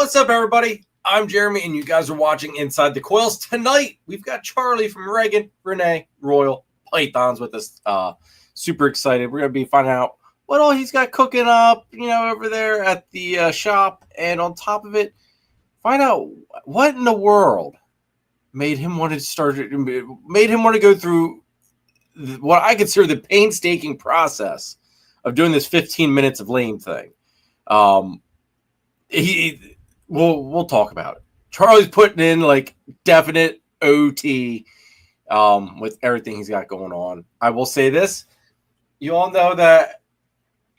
What's up, everybody? I'm Jeremy, and you guys are watching Inside the Coils. Tonight, we've got Charlie from Reagan, Renee, Royal Pythons with us. Super excited. We're going to be finding out what all he's got cooking up, over there at the shop. And on top of it, find out what in the world made him want to go through what I consider the painstaking process of doing this 15 minutes of lame thing. We'll talk about it. Charlie's putting in like definite OT with everything he's got going on. I will say this. You all know that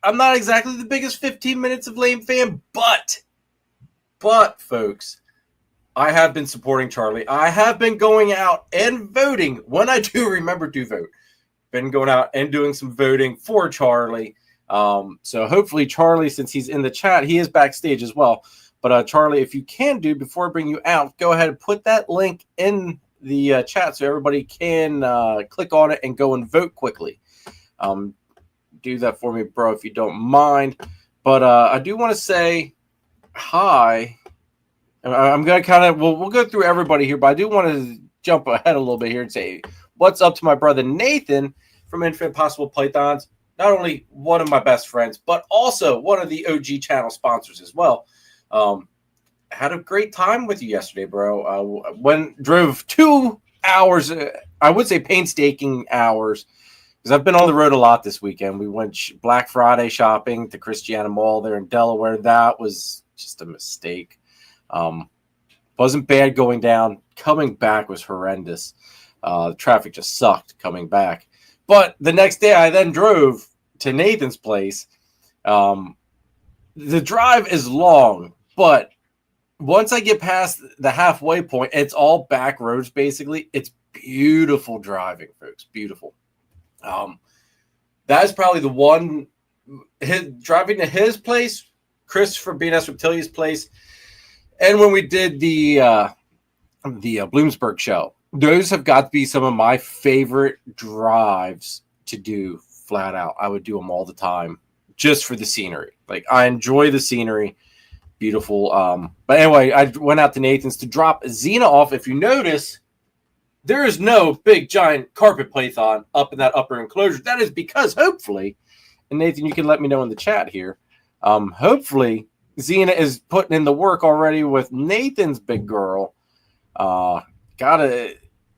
I'm not exactly the biggest 15 minutes of lame fan, but folks, I have been supporting Charlie. I have been going out and voting when I do remember to vote. Been going out and doing some voting for Charlie. So hopefully Charlie, since he's in the chat, he is backstage as well. But Charlie, if you can before I bring you out, go ahead and put that link in the chat so everybody can click on it and go and vote quickly. Do that for me, bro, if you don't mind. But I do want to say hi. I'm going to kind of, we'll go through everybody here, but I do want to jump ahead a little bit here and say what's up to my brother Nathan from Infinite Possible Pythons. Not only one of my best friends, but also one of the OG channel sponsors as well. Had a great time with you yesterday, bro. Drove 2 hours, I would say painstaking hours, because I've been on the road a lot this weekend. We went Black Friday shopping to Christiana Mall there in Delaware. That was just a mistake. Wasn't bad going down. Coming back was horrendous. The traffic just sucked coming back. But the next day I then drove to Nathan's place. The drive is long, but once I get past the halfway point, it's all back roads basically. It's beautiful driving, folks. Beautiful. That is probably the one. Driving to his place, Chris from being S Reptilia's place, and when we did the Bloomsburg show, those have got to be some of my favorite drives to do. Flat out, I would do them all the time just for the scenery. Like, I enjoy the scenery. Beautiful. But anyway, I went out to Nathan's to drop Xena off. If you notice, there is no big giant carpet python up in that upper enclosure. That is because hopefully, and Nathan, you can let me know in the chat here, hopefully Xena is putting in the work already with Nathan's big girl.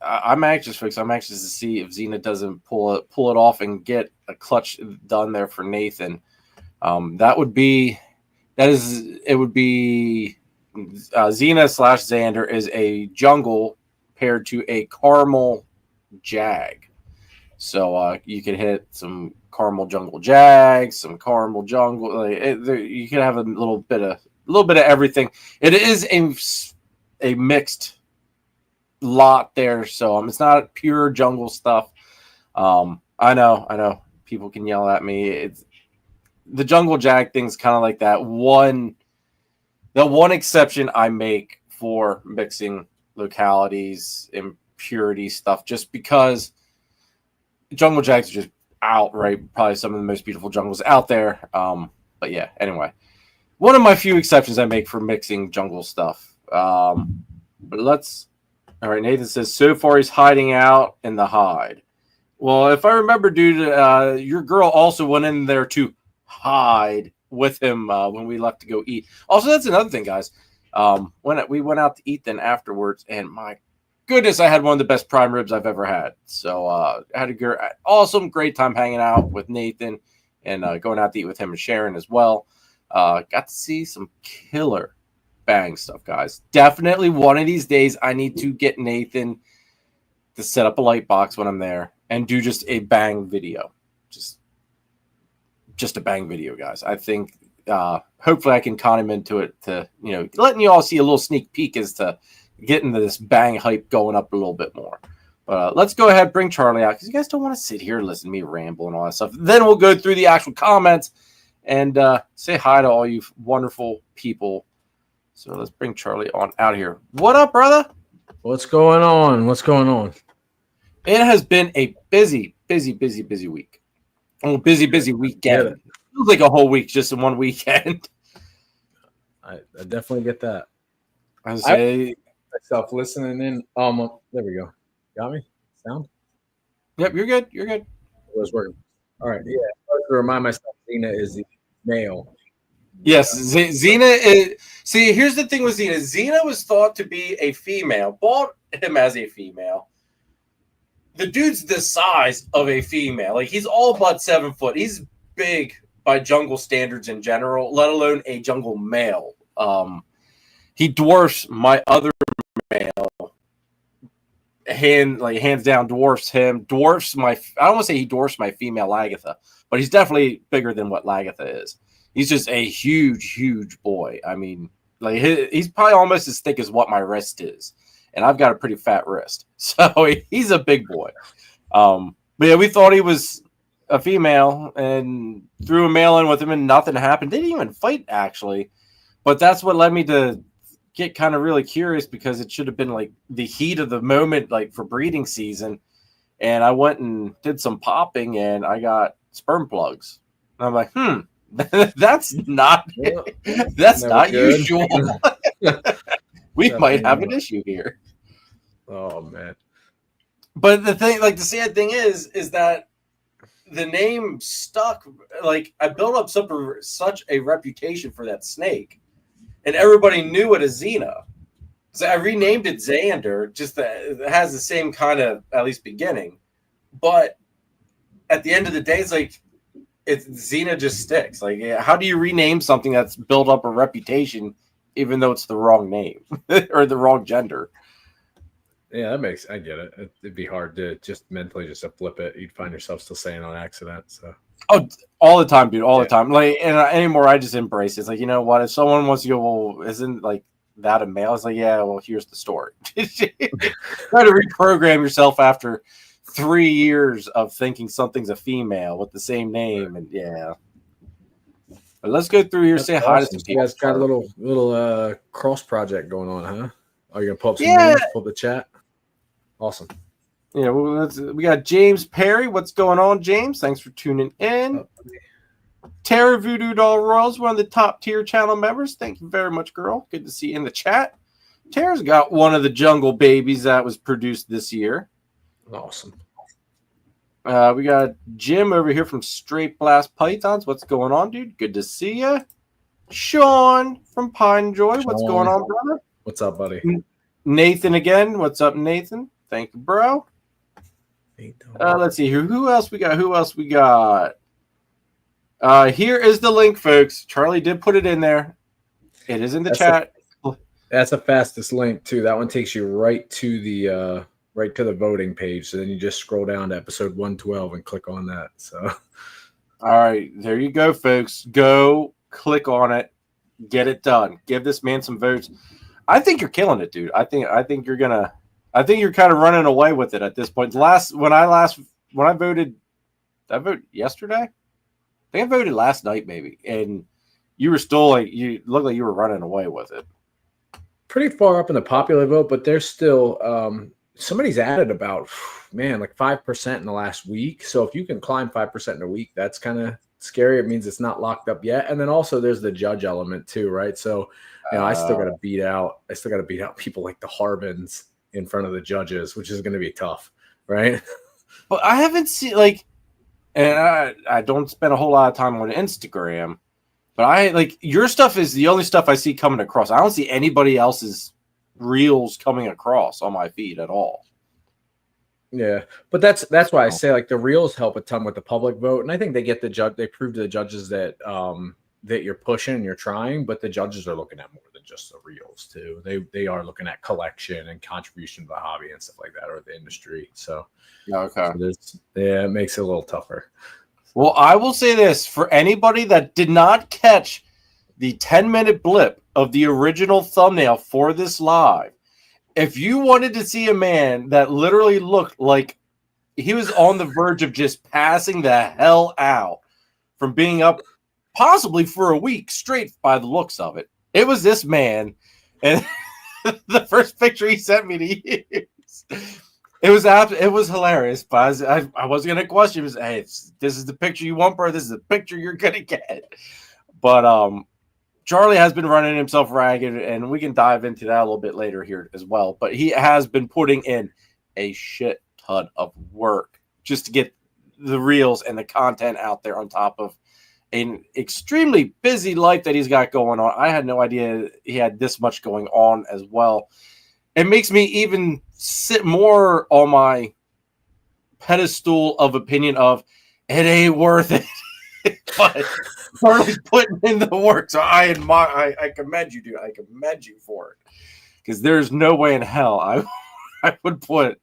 I'm anxious, folks. I'm anxious to see if Xena doesn't pull it off and get a clutch done there for Nathan. It would be Xena / Xander is a jungle paired to a caramel jag. So you could hit some caramel jungle jags, some caramel jungle. You could have a little bit of everything. It is a mixed lot there, so it's not pure jungle stuff. I know people can yell at me. The jungle jag thing's kind of like that one. The one exception I make for mixing localities, impurity stuff, just because jungle jags are just outright probably some of the most beautiful jungles out there. But yeah, anyway, one of my few exceptions I make for mixing jungle stuff. But all right, Nathan says, so far he's hiding out in the hide. Well, if I remember, dude, your girl also went in there to hide with him when we left to go eat. Also, that's another thing, guys. When we went out to eat then afterwards, and my goodness, I had one of the best prime ribs I've ever had. So I had a awesome, great time hanging out with Nathan and going out to eat with him and Sharon as well. Got to see some killer bang stuff, guys. Definitely one of these days I need to get Nathan to set up a light box when I'm there and do just a bang video. Just a bang video, guys. I think hopefully I can con him into it to, letting you all see a little sneak peek as to getting this bang hype going up a little bit more. But let's go ahead, bring Charlie out, because you guys don't want to sit here and listen to me ramble and all that stuff. Then we'll go through the actual comments and say hi to all you wonderful people. So let's bring Charlie on out here. What up, brother? What's going on? It has been a busy week. Oh, busy weekend. Yeah. Feels like a whole week just in one weekend. I definitely get that. I say myself listening in. There we go. Got me? Sound? Yep, you're good. You're good. It was working. All right. Yeah. I was to remind myself, Xena is the male. Yes, Xena is. See, here's the thing with Xena. Xena was thought to be a female. Bought him as a female. The dude's the size of a female. Like, he's all but 7 foot. He's big by jungle standards in general, let alone a jungle male. He dwarfs my other male. Hands down, dwarfs him. Dwarfs my. I don't want to say he dwarfs my female Lagatha, but he's definitely bigger than what Lagatha is. He's just a huge, huge boy. I mean, like he's probably almost as thick as what my wrist is, and I've got a pretty fat wrist, so he's a big boy. But yeah, we thought he was a female and threw a male in with him, and nothing happened. They didn't even fight actually, but that's what led me to get kind of really curious because it should have been like the heat of the moment, like for breeding season. And I went and did some popping, and I got sperm plugs. And I'm like, that's not usual. We might have an issue here. Oh man. But the thing, like the sad thing is that the name stuck. Like I built up such a reputation for that snake, and everybody knew it as Xena. So I renamed it Xander, just that it has the same kind of at least beginning. But at the end of the day, it's like Xena just sticks. Like, how do you rename something that's built up a reputation, even though it's the wrong name or the wrong gender? Yeah, I get it. It'd be hard to just mentally just to flip it. You'd find yourself still saying on accident. So, all the time, dude, all the time. Like, and anymore, I just embrace it. It's like, you know what? If someone wants to go, well, isn't like that a male? It's like, yeah, well, here's the story. Try to reprogram yourself after 3 years of thinking something's a female with the same name, and yeah. But let's go through here. That's say awesome. hi to some people. You guys got a little cross project going on, huh? Are you gonna pull up some names, pull up the chat? Awesome. Yeah, well, we got James Perry. What's going on, James? Thanks for tuning in. Tara Voodoo Doll Royals, one of the top tier channel members. Thank you very much, girl. Good to see you in the chat. Tara's got one of the jungle babies that was produced this year. Awesome. We got Jim over here from Straight Blast Pythons. What's going on, dude? Good to see you. Sean from Pine Joy. What's going on, brother? What's up, buddy? Nathan again. What's up, Nathan? Thank you, bro. Let's see here. Who else we got? Here is the link, folks. Charlie did put it in there. It is in the chat. That's the fastest link too. That one takes you right to the voting page. So then you just scroll down to episode 112 and click on that. So, all right, there you go, folks. Go click on it. Get it done. Give this man some votes. I think you're killing it, dude. I think you're gonna. I think you're kind of running away with it at this point. When I voted, I voted yesterday. I think I voted last night, maybe, and you were still like you looked like you were running away with it. Pretty far up in the popular vote, but there's still somebody's added about like 5% in the last week. So if you can climb 5% in a week, that's kind of scary. It means it's not locked up yet. And then also there's the judge element too, right? So I still got to beat out. I still got to beat out people like the Harbins in front of the judges, which is going to be tough, right? But I haven't seen and I don't spend a whole lot of time on Instagram, but your stuff is the only stuff I see coming across. I don't see anybody else's reels coming across on my feed at all. Yeah, but that's why I say like the reels help a ton with the public vote, and I think they get the judge. They prove to the judges that that you're pushing and you're trying, but the judges are looking at more than just the reels too. They are looking at collection and contribution to the hobby and stuff like that, or the industry. So okay, so it makes it a little tougher. Well, I will say this for anybody that did not catch the 10-minute blip of the original thumbnail for this live. If you wanted to see a man that literally looked like he was on the verge of just passing the hell out from being up possibly for a week straight by the looks of it, it was this man. And the first picture he sent me to use, it was hilarious. But I was going to question him. Hey, this is the picture you want, bro. This is the picture you're going to get. But Charlie has been running himself ragged, and we can dive into that a little bit later here as well. But he has been putting in a shit ton of work just to get the reels and the content out there on top of an extremely busy life that he's got going on. I had no idea he had this much going on as well. It makes me even sit more on my pedestal of opinion of it ain't worth it. But Charlie's putting in the work, so I commend you, dude. I commend you for it, because there's no way in hell I would put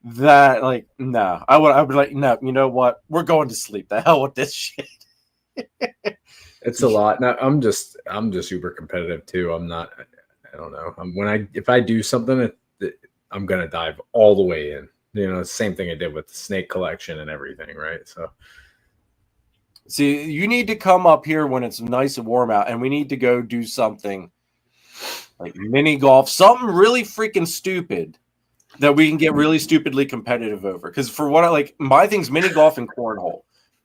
that. Like, no, I would be like, no, you know what? We're going to sleep. The hell with this shit. It's a lot. No, I'm just super competitive too. I'm not. I don't know. If I do something, I'm gonna dive all the way in. You know, the same thing I did with the snake collection and everything, right? So. See, you need to come up here when it's nice and warm out, and we need to go do something like mini golf, something really freaking stupid that we can get really stupidly competitive over. Because for what I like, my thing's mini golf and cornhole.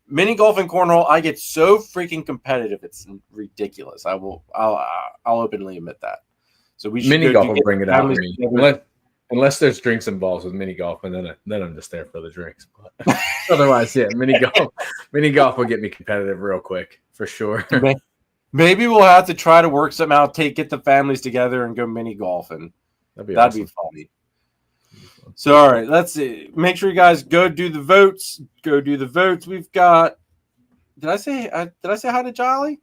Mini golf and cornhole, I get so freaking competitive, it's ridiculous. I'll openly admit that. So we should mini golf will bring it out of me. Unless there's drinks involved with mini golf, and then I'm just there for the drinks. But otherwise, yeah, mini golf will get me competitive real quick for sure. Maybe we'll have to try to work something out, get the families together and go mini golfing. That'd be funny. So, all right, let's see. Make sure you guys go do the votes. Go do the votes. We've got. Did I say hi to Jolly?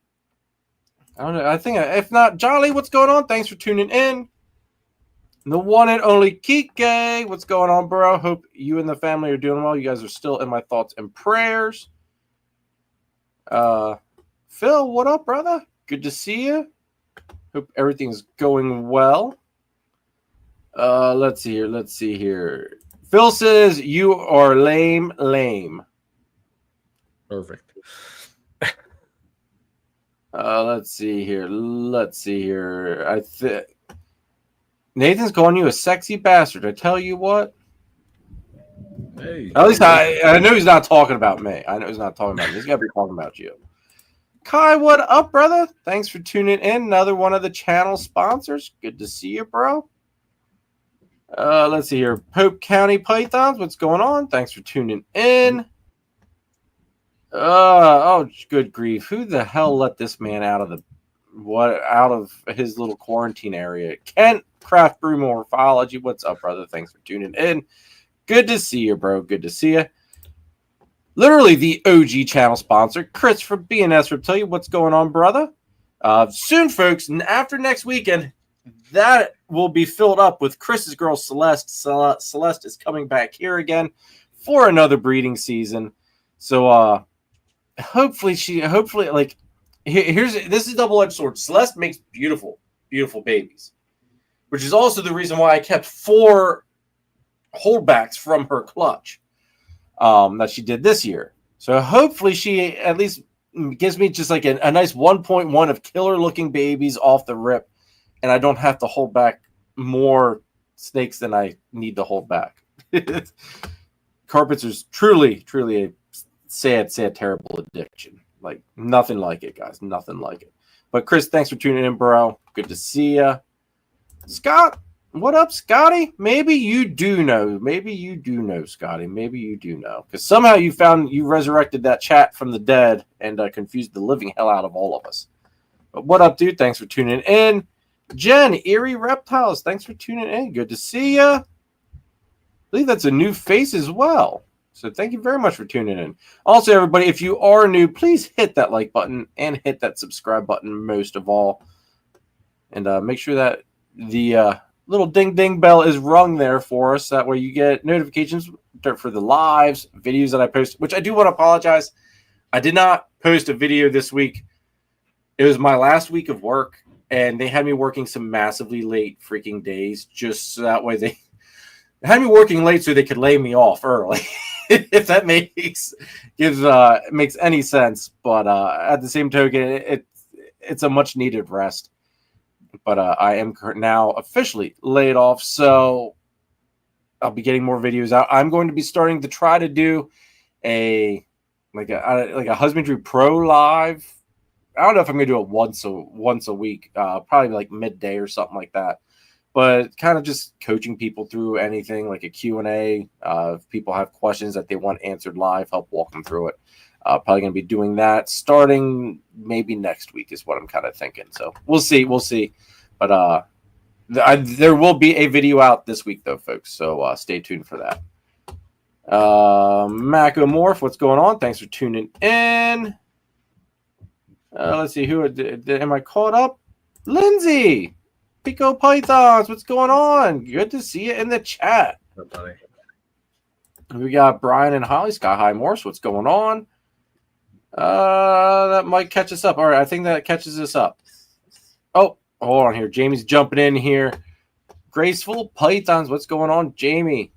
I don't know. I think if not, Jolly, what's going on? Thanks for tuning in. The one and only Kike, what's going on, bro? Hope you and the family are doing well. You guys are still in my thoughts and prayers. Phil, what up, brother? Good to see you. Hope everything's going well. Let's see here. Phil says you are lame. Perfect. Let's see here. Nathan's calling you a sexy bastard. I tell you what. Hey. At least I know he's not talking about me. I know he's not talking about me. He's got to be talking about you. Kai, what up, brother? Thanks for tuning in. Another one of the channel sponsors. Good to see you, bro. Let's see here. Pope County Pythons, what's going on? Thanks for tuning in. Oh, good grief. Who the hell let this man out of his little quarantine area? Kent Craft Brew Morphology. What's up, brother? Thanks for tuning in. Good to see you, bro. Good to see you. Literally the OG channel sponsor, Chris from S Reptilia. What's going on, brother? Soon, folks, after next weekend, that will be filled up with Chris's girl, Celeste. Celeste is coming back here again for another breeding season. So, hopefully, this is a double-edged sword. Celeste makes beautiful, beautiful babies, which is also the reason why I kept 4 holdbacks from her clutch that she did this year. So hopefully she at least gives me just like a nice 1.1 of killer-looking babies off the rip, and I don't have to hold back more snakes than I need to hold back. Carpets is truly a sad, terrible addiction. Like, nothing like it, guys. Nothing like it. But Chris, thanks for tuning in, bro. Good to see ya. Scott, what up, Scotty? Maybe you do know. Scotty. Maybe you do know. Because somehow you resurrected that chat from the dead and confused the living hell out of all of us. But what up, dude? Thanks for tuning in. Jen, Eerie Reptiles, thanks for tuning in. Good to see ya. I believe that's a new face as well. So thank you very much for tuning in. Also, everybody, if you are new, please hit that like button and hit that subscribe button most of all. And make sure that the little ding bell is rung there for us. That way you get notifications for the lives, videos that I post, which I do want to apologize. I did not post a video this week. It was my last week of work, and they had me working some massively late freaking days just so that way they had me working late so they could lay me off early. If that makes any sense. But at the same token, it's a much needed rest. But I am now officially laid off, so I'll be getting more videos out. I'm going to be starting to try to do a husbandry pro live I don't know if I'm gonna do it once a week, probably like midday or something like that. But kind of just coaching people through anything like a Q&A. If people have questions that they want answered live, help walk them through it. Probably going to be doing that starting maybe next week is what I'm kind of thinking. So we'll see. But there will be a video out this week though, folks. So stay tuned for that. Mako Morph, what's going on? Thanks for tuning in. Let's see, am I caught up? Lindsay, Pico Pythons, what's going on? Good to see you in the chat. We got Brian and Holly, Sky High Morse. What's going on? That might catch us up. All right, I think that catches us up. Oh, hold on here. Jamie's jumping in here. Graceful Pythons, what's going on, Jamie?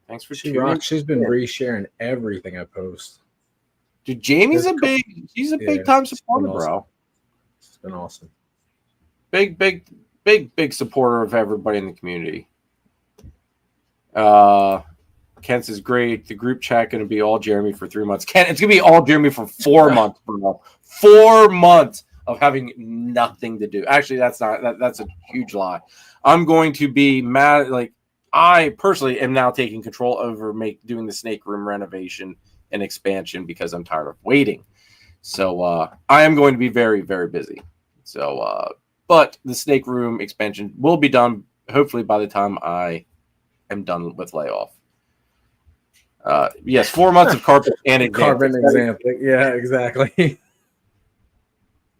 Thanks for tuning in. She's been resharing everything I post. Dude, Jamie's a big time supporter, bro. It's been awesome. Big supporter of everybody in the community. Kent is great. The group chat going to be all Jeremy for 3 months. Kent, it's going to be all Jeremy for 4 months, bro. 4 months of having nothing to do. Actually, that's a huge lie. I'm going to be mad. Like, I personally am now taking control over doing the snake room renovation and expansion because I'm tired of waiting. So I am going to be very, very busy. So, but the snake room expansion will be done hopefully by the time I am done with layoff. Yes, 4 months of carpet and carbon example. Yeah, exactly.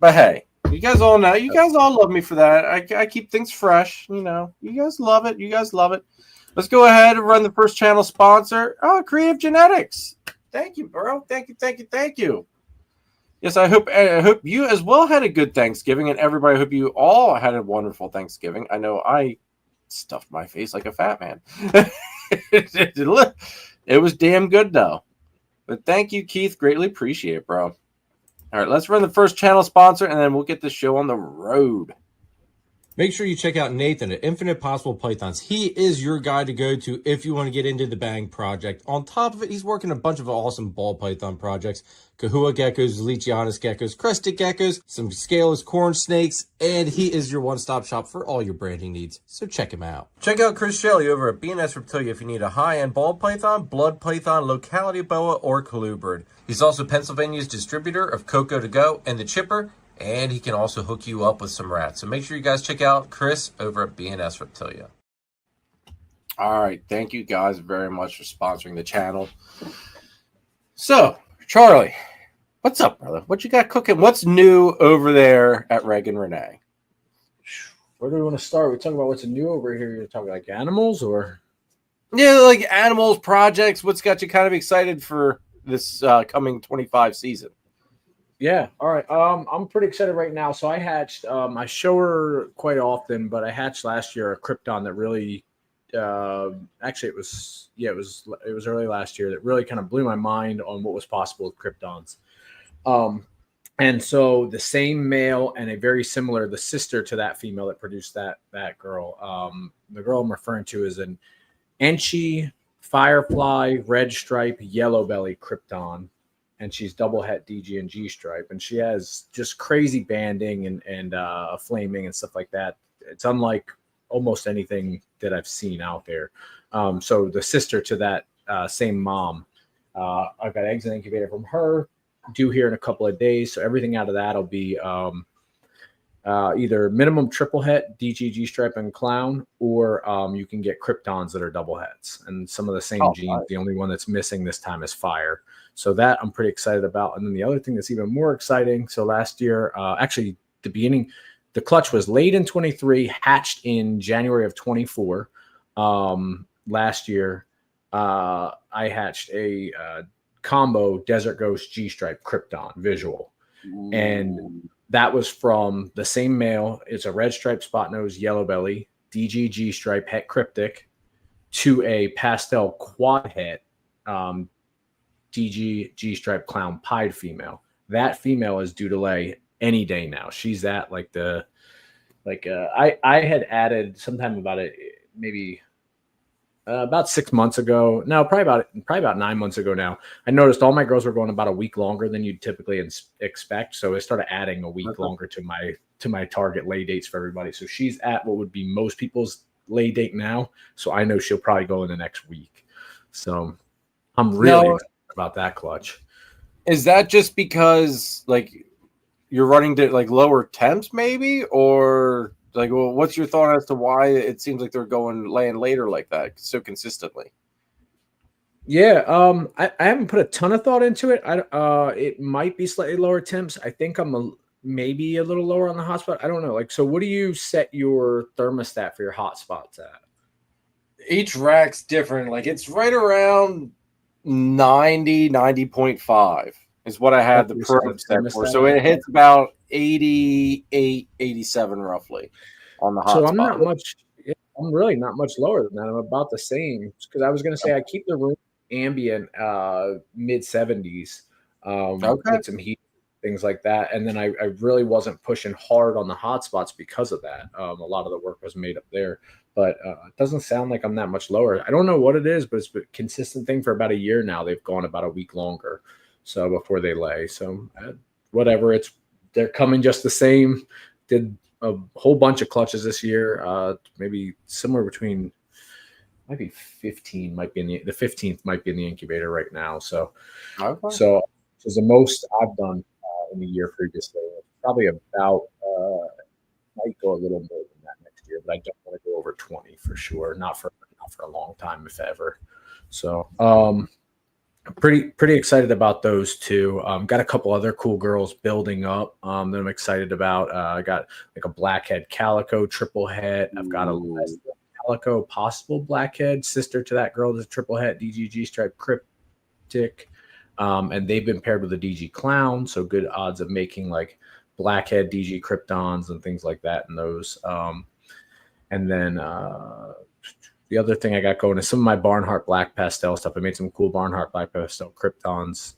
But hey, you guys all know. You guys all love me for that. I keep things fresh. You know, you guys love it. Let's go ahead and run the first channel sponsor. Oh, Creative Genetics. Thank you, bro. Thank you. Yes, I hope you as well had a good Thanksgiving, and everybody, I hope you all had a wonderful Thanksgiving. I know I stuffed my face like a fat man. It was damn good, though. But thank you, Keith. Greatly appreciate it, bro. All right, let's run the first channel sponsor, and then we'll get the show on the road. Make sure you check out Nathan at Infinite Possible Pythons. He is your guy to go to if you want to get into the Bang project. On top of it, he's working a bunch of awesome ball python projects. Kahua geckos, Leachianus geckos, crested geckos, some scaleless corn snakes, and he is your one-stop shop for all your branding needs. So check him out. Check out Chris Shelley over at S Reptilia if you need a high-end ball python, blood python, locality boa, or colubrid. He's also Pennsylvania's distributor of Coco to Go and the Chipper, and he can also hook you up with some rats. So make sure you guys check out Chris over at S Reptilia. All right. Thank you guys very much for sponsoring the channel. So, Charlie, what's up, brother? What you got cooking? What's new over there at Reagan, Renee? Where do we want to start? We're talking about what's new over here. You're talking like animals or? Yeah, like animals, projects. What's got you kind of excited for this coming 25 season? Yeah. All right. I'm pretty excited right now. So I hatched, I show her quite often, but I hatched last year a Krypton that really, actually it was early last year that really kind of blew my mind on what was possible with Kryptons. And so the same male and a very similar, the sister to that female that produced that girl, the girl I'm referring to is an Enchi Firefly, red stripe, yellow belly Krypton. And she's double het DG and G stripe, and she has just crazy banding and flaming and stuff like that. It's unlike almost anything that I've seen out there. So the sister to that same mom, I've got eggs in the incubator from her, due here in a couple of days. So everything out of that will be either minimum triple het, DG, G stripe, and clown, or you can get Kryptons that are double hets and some of the same genes. Right. The only one that's missing this time is fire. So that I'm pretty excited about. And then the other thing that's even more exciting. So last year, actually the clutch was late in 23, hatched in January of 24. Last year, I hatched a combo Desert Ghost G-Stripe Krypton visual. Ooh. And that was from the same male. It's a red stripe spot nose, yellow belly, DG G-Stripe het cryptic to a pastel quad het DG G-Stripe Clown Pied female. That female is due to lay any day now. She's at like I had added sometime about it, maybe about 6 months ago. No, probably about 9 months ago now. I noticed all my girls were going about a week longer than you'd typically expect. So I started adding a week longer to my target lay dates for everybody. So she's at what would be most people's lay date now. So I know she'll probably go in the next week. So I'm really excited about that clutch. Is that just because like you're running to like lower temps maybe, or like, well, what's your thought as to why it seems like they're laying later like that so consistently? Yeah, I haven't put a ton of thought into it. It might be slightly lower temps. I think I'm maybe a little lower on the hotspot. I don't know. Like, so what do you set your thermostat for your hotspots at? Each rack's different. Like it's right around 90.5 is what I had the probe set for. So it hits about 88, 87 roughly on the hotspot. So I'm not much. I'm really not much lower than that. I'm about the same because I was going to say I keep the room ambient mid 70s with some heat, things like that. And then I really wasn't pushing hard on the hotspots because of that. A lot of the work was made up there. But it doesn't sound like I'm that much lower. I don't know what it is, but it's a consistent thing for about a year now. They've gone about a week longer, so before they lay. So whatever, they're coming just the same. Did a whole bunch of clutches this year. Maybe somewhere between, might be 15. Might be the 15th might be in the incubator right now. So, so the most I've done in the year previously. Probably about might go a little more than that next year, but I don't want to go over 20 for sure. Not for a long time, if ever. So pretty excited about those two. Got a couple other cool girls building up that I'm excited about. I got like a blackhead calico triple het. I've got a calico possible blackhead sister to that girl that's a triple het DGG stripe cryptic. And they've been paired with a DG clown, so good odds of making like blackhead DG kryptons and things like that in those. And then the other thing I got going is some of my Barnhart black pastel stuff. I made some cool Barnhart black pastel kryptons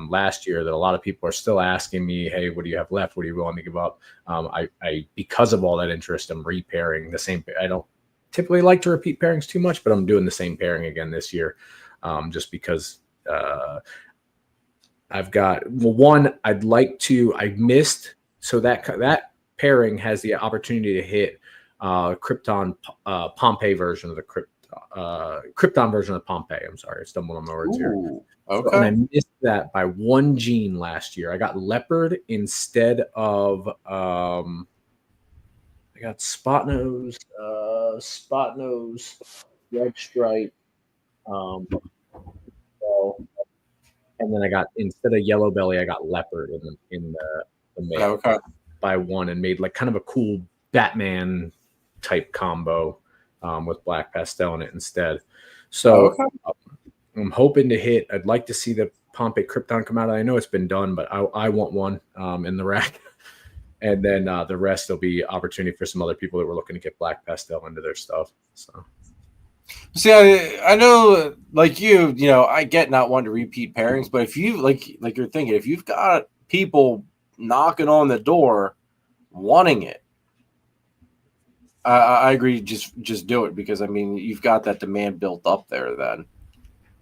last year that a lot of people are still asking me, hey, what do you have left? What are you willing to give up? I because of all that interest, I'm repairing the same. I don't typically like to repeat pairings too much, but I'm doing the same pairing again this year just because I've got one I'd like to. I missed. So that pairing has the opportunity to hit Krypton Pompeii version of the Krypton version of Pompeii. I'm sorry, I stumbled on my words here. Okay. So, and I missed that by one gene last year. I got leopard instead of I got spot nose, red stripe, and then I got instead of yellow belly, I got leopard in the male by one, and made like kind of a cool Batman type combo with black pastel in it instead. So I'm hoping to hit. I'd like to see the Pompeii Krypton come out. I know it's been done, but I want one in the rack. And then the rest will be opportunity for some other people that were looking to get black pastel into their stuff. So. See, I know, like you know, I get not wanting to repeat pairings, but if you like you're thinking, if you've got people knocking on the door wanting it, I agree. Just do it, because I mean, you've got that demand built up there. Then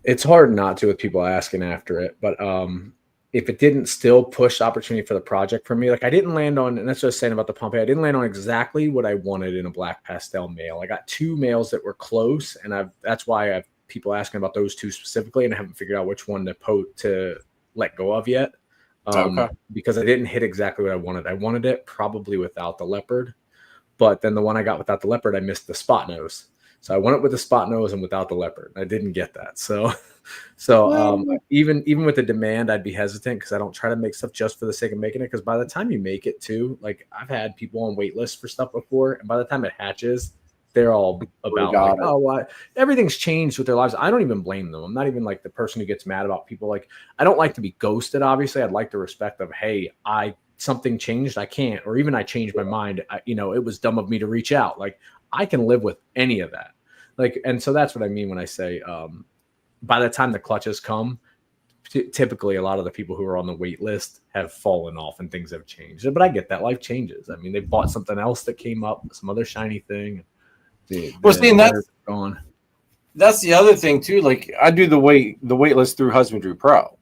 it's hard not to with people asking after it, but if it didn't still push opportunity for the project for me, like I didn't land on, and that's what I was saying about the Pompeii, I didn't land on exactly what I wanted in a black pastel male. I got two males that were close, and that's why I have people asking about those two specifically, and I haven't figured out which one to let go of yet. Because I didn't hit exactly what I wanted. I wanted it probably without the leopard, but then the one I got without the leopard, I missed the spot nose. So I went with the spot nose and without the leopard. I didn't get that. So even with the demand, I'd be hesitant because I don't try to make stuff just for the sake of making it. Because by the time you make it too, like I've had people on wait lists for stuff before, and by the time it hatches, they're all about like, oh, what? Everything's changed with their lives. I don't even blame them. I'm not even like the person who gets mad about people. Like, I don't like to be ghosted. Obviously, I'd like the respect of, hey, something changed. I can't, or even I changed my mind. It was dumb of me to reach out. Like, I can live with any of that. Like, and so that's what I mean when I say, by the time the clutches come, typically a lot of the people who are on the wait list have fallen off and things have changed. But I get that life changes. I mean, they bought something else that came up, some other shiny thing. Well, see, and that's gone. that's the other thing too. Like I do the wait list through Husbandry Pro,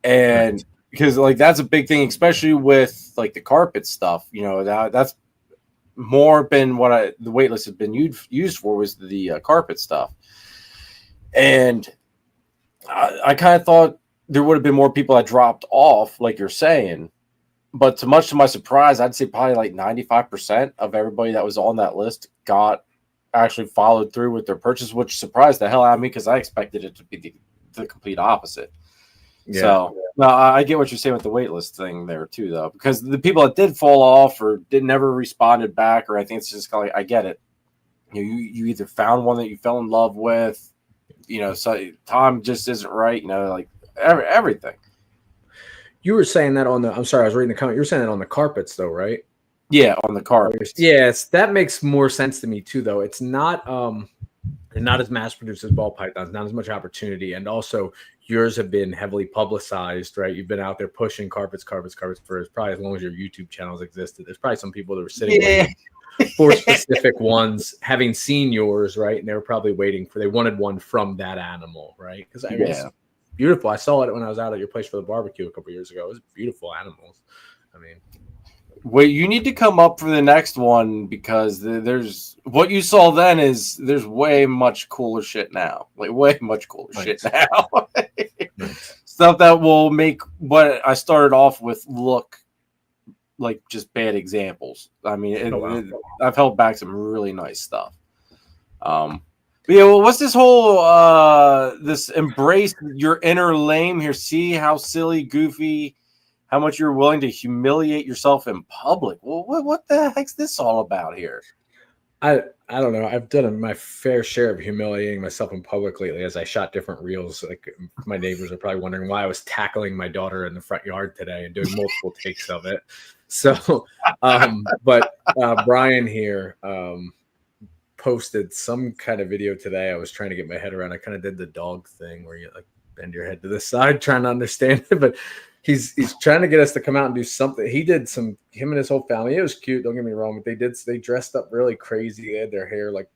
and because like that's a big thing, especially with like the carpet stuff. You know that's more been what the wait list has been used for was the carpet stuff, and I kind of thought there would have been more people that dropped off, like you're saying. But much to my surprise, I'd say probably like 95% of everybody that was on that list actually followed through with their purchase, which surprised the hell out of me because I expected it to be the complete opposite. Yeah. So no, I get what you're saying with the waitlist thing there too, though, because the people that did fall off or never responded back, or I think it's just kind of like, I get it. You either found one that you fell in love with, so time just isn't right, like everything. You were saying that I'm sorry, I was reading the comment. You were saying that on the carpets, though, right? Yeah, on the carpets. Yes, that makes more sense to me too, though. It's not not as mass produced as ball pythons, not as much opportunity, and also yours have been heavily publicized, right? You've been out there pushing carpets for probably as long as your YouTube channels existed. There's probably some people that were sitting waiting for specific ones, having seen yours, right? And they were probably they wanted one from that animal, right? Because it's beautiful. I saw it when I was out at your place for the barbecue a couple years ago. It was beautiful animals. I mean, wait, you need to come up for the next one because there's what you saw then is there's way much cooler shit now. Like way much cooler shit now. Stuff that will make what I started off with look like just bad examples. I mean, I've held back some really nice stuff. But yeah, well, what's this whole this embrace your inner lame here? See how silly, goofy, how much you're willing to humiliate yourself in public. Well, what the heck's this all about here? I don't know. I've done my fair share of humiliating myself in public lately as I shot different reels. Like my neighbors are probably wondering why I was tackling my daughter in the front yard today and doing multiple takes of it. So, but Brian here posted some kind of video today. I was trying to get my head around. I kind of did the dog thing where you like bend your head to the side trying to understand it, but he's trying to get us to come out and do something. He did him and his whole family. It was cute. Don't get me wrong, but they dressed up really crazy. They had their hair like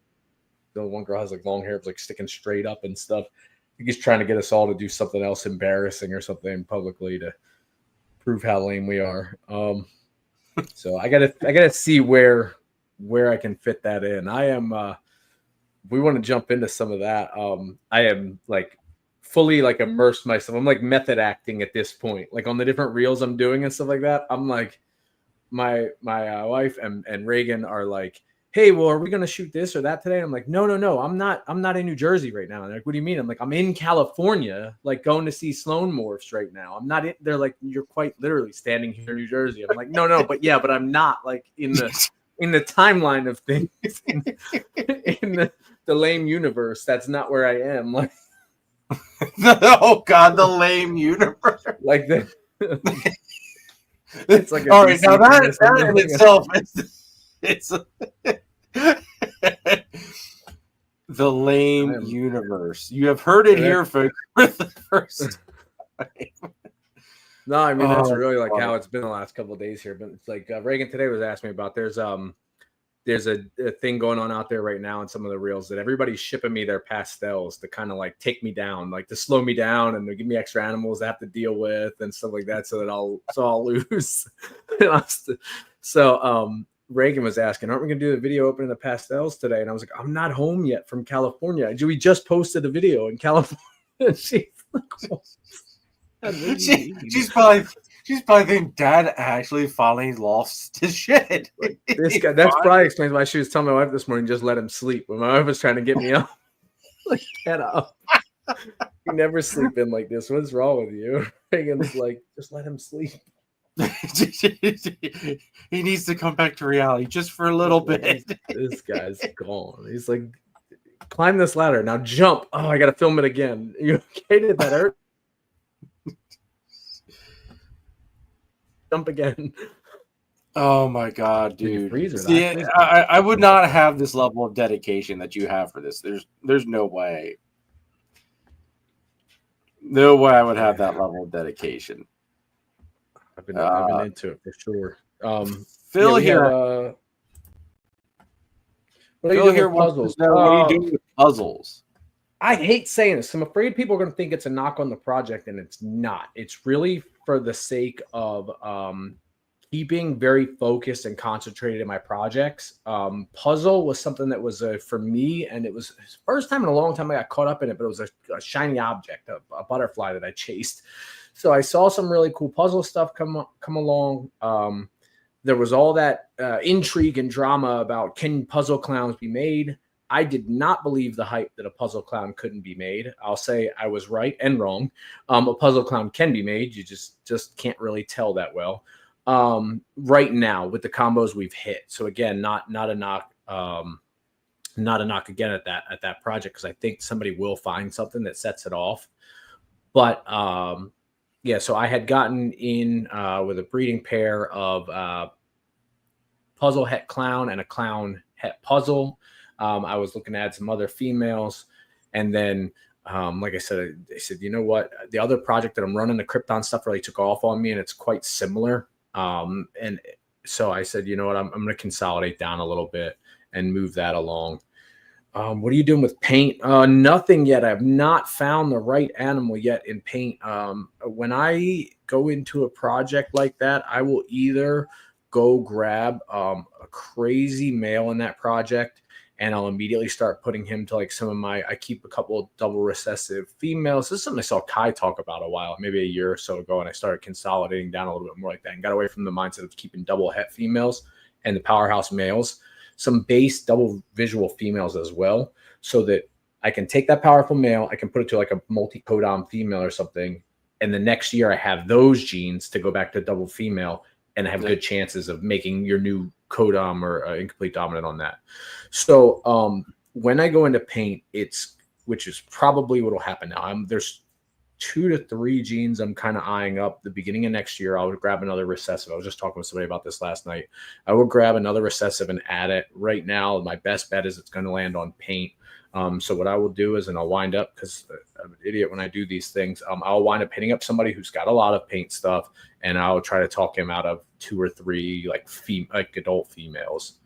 the one girl has like long hair, it was like sticking straight up and stuff. I think he's trying to get us all to do something else embarrassing or something publicly to prove how lame we are. So I gotta see where I can fit that in. I am we want to jump into some of that. I am like fully like immersed myself. I'm like method acting at this point, like on the different reels I'm doing and stuff like that. I'm like my wife and Reagan are like, hey, well, are we going to shoot this or that today? I'm like, no. I'm not in New Jersey right now. And they're like, what do you mean? I'm like, I'm in California, like going to see Sloan Morphs right now. I'm not in, they're like, you're quite literally standing here in New Jersey. I'm like, no, but I'm not like in the timeline of things in the lame universe. That's not where I am. Like, oh God, the lame universe. Like the it's like all right. Now that in itself it's the lame universe. You have heard it here for the first time. No, I mean that's really like how it's been the last couple of days here. But it's like Reagan today was asking me about. There's a thing going on out there right now in some of the reels that everybody's shipping me their pastels to kind of like take me down, like to slow me down and to give me extra animals to have to deal with and stuff like that, so that I'll lose. So Reagan was asking, aren't we gonna do the video opening the pastels today? And I was like, I'm not home yet from California. We just posted a video in California. She's like, well, she's probably thinking Dad actually finally lost his shit. This guy, that's probably explains why she was telling my wife this morning, just let him sleep. When my wife was trying to get me up, like, get up. You never sleep in like this. What's wrong with you? Reagan's like, just let him sleep. He needs to come back to reality just for a little bit. This guy's gone. He's like, climb this ladder. Now jump. Oh, I got to film it again. You okay? Did that hurt? Jump again. Oh my God, dude. See, I would not have this level of dedication that you have for this. There's no way. No way I would have that level of dedication. I've been into it for sure. Phil here. Phil here. Puzzles. What are you doing with puzzles? I hate saying this. I'm afraid people are going to think it's a knock on the project, and it's not. It's really for the sake of keeping very focused and concentrated in my projects. Puzzle was something that was for me, and it was the first time in a long time I got caught up in it, but it was a shiny object, a butterfly that I chased. So I saw some really cool puzzle stuff come along. There was all that intrigue and drama about, can puzzle clowns be made? I did not believe the hype that a puzzle clown couldn't be made. I'll say I was right and wrong. A puzzle clown can be made. You just can't really tell that well right now with the combos we've hit. So again, not a knock again at that project, because I think somebody will find something that sets it off. But yeah, so I had gotten in with a breeding pair of puzzle het clown and a clown het puzzle. I was looking to add some other females. And then, like I said, they said, you know what? The other project that I'm running, the Krypton stuff, really took off on me, and it's quite similar. And so I said, you know what? I'm going to consolidate down a little bit and move that along. What are you doing with paint? Nothing yet. I've not found the right animal yet in paint. When I go into a project like that, I will either go grab a crazy male in that project, and I'll immediately start putting him to like some of I keep a couple of double recessive females. This is something I saw Kai talk about a while, maybe a year or so ago, and I started consolidating down a little bit more like that and got away from the mindset of keeping double het females and the powerhouse males. Some base double visual females as well, so that I can take that powerful male, I can put it to like a multi-codom female or something, and the next year I have those genes to go back to double female, and I have good chances of making your new codom or incomplete dominant on that. So when I go into paint, which is probably what will happen now. There's 2 to 3 genes I'm kind of eyeing up. The beginning of next year, I would grab another recessive. I was just talking with somebody about this last night. I would grab another recessive and add it. Right now, my best bet is it's going to land on paint. So what I will do is, and I'll wind up, because I'm an idiot when I do these things, I'll wind up hitting up somebody who's got a lot of paint stuff, and I'll try to talk him out of 2 or 3 like adult females.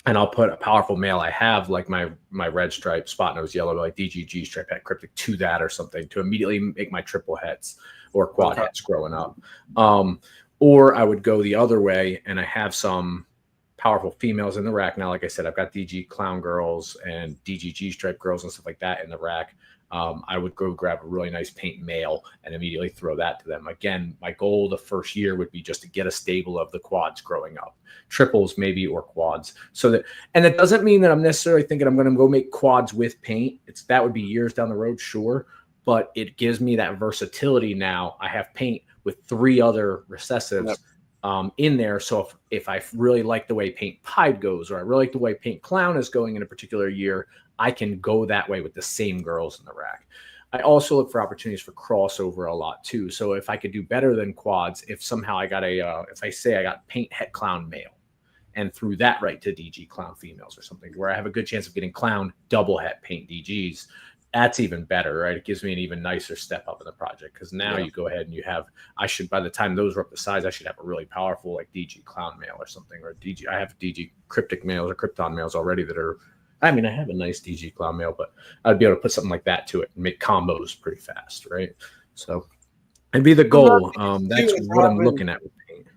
And I'll put a powerful male I have, like my red stripe, spot nose yellow, like DTMG stripe het cryptic, to that or something, to immediately make my triple hets or quad hets growing up. Or I would go the other way, and I have some powerful females in the rack now. Like I said, I've got DG clown girls and DTMG stripe girls and stuff like that in the rack. I would go grab a really nice paint male and immediately throw that to them. Again, my goal the first year would be just to get a stable of the quads growing up, triples maybe, or quads. And it doesn't mean that I'm necessarily thinking I'm going to go make quads with paint. That would be years down the road, sure, but it gives me that versatility now. I have paint with 3 other recessives in there. So if I really like the way paint pied goes, or I really like the way paint clown is going in a particular year, I can go that way with the same girls in the rack. I also look for opportunities for crossover a lot too. So if I could do better than quads, if somehow I got if I say I got paint het clown male and threw that right to DG clown females or something, where I have a good chance of getting clown double het paint DGs, that's even better, right? It gives me an even nicer step up in the project, because now you go ahead and you have, by the time those are up to size, I should have a really powerful like DG clown male or something, or I have DG cryptic males or krypton males already that are, I have a nice DG clown male, but I'd be able to put something like that to it and make combos pretty fast, right? So it'd be the goal. That's what I'm looking at with paint.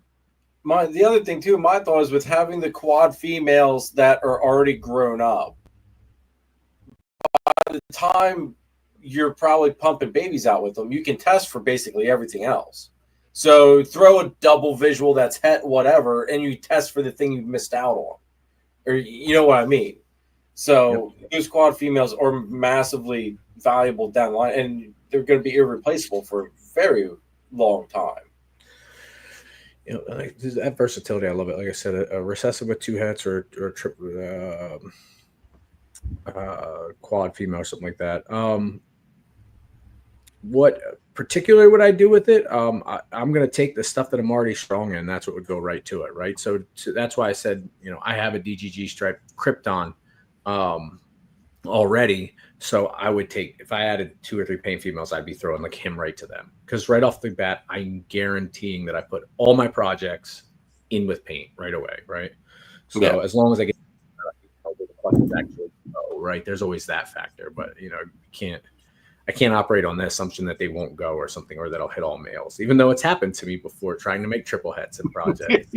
The other thing too, my thought is with having the quad females that are already grown up, by the time you're probably pumping babies out with them, you can test for basically everything else. So throw a double visual that's het whatever, and you test for the thing you missed out on, or you know what I mean. So those quad females are massively valuable down the line, and they're going to be irreplaceable for a very long time. That versatility, I love it. Like I said, a recessive with 2 hets or triple quad female or something like that. What particularly would I do with it? I'm going to take the stuff that I'm already strong in. That's what would go right to it, right? So that's why I said, I have a DTMG stripe Krypton already. So I would take, if I added 2 or 3 paint females, I'd be throwing like him right to them, because right off the bat, I'm guaranteeing that I put all my projects in with paint right away, right? So as long as I get the questions actually go. right? There's always that factor, but I can't operate on the assumption that they won't go or something, or that I'll hit all males, even though it's happened to me before trying to make triple heads in projects.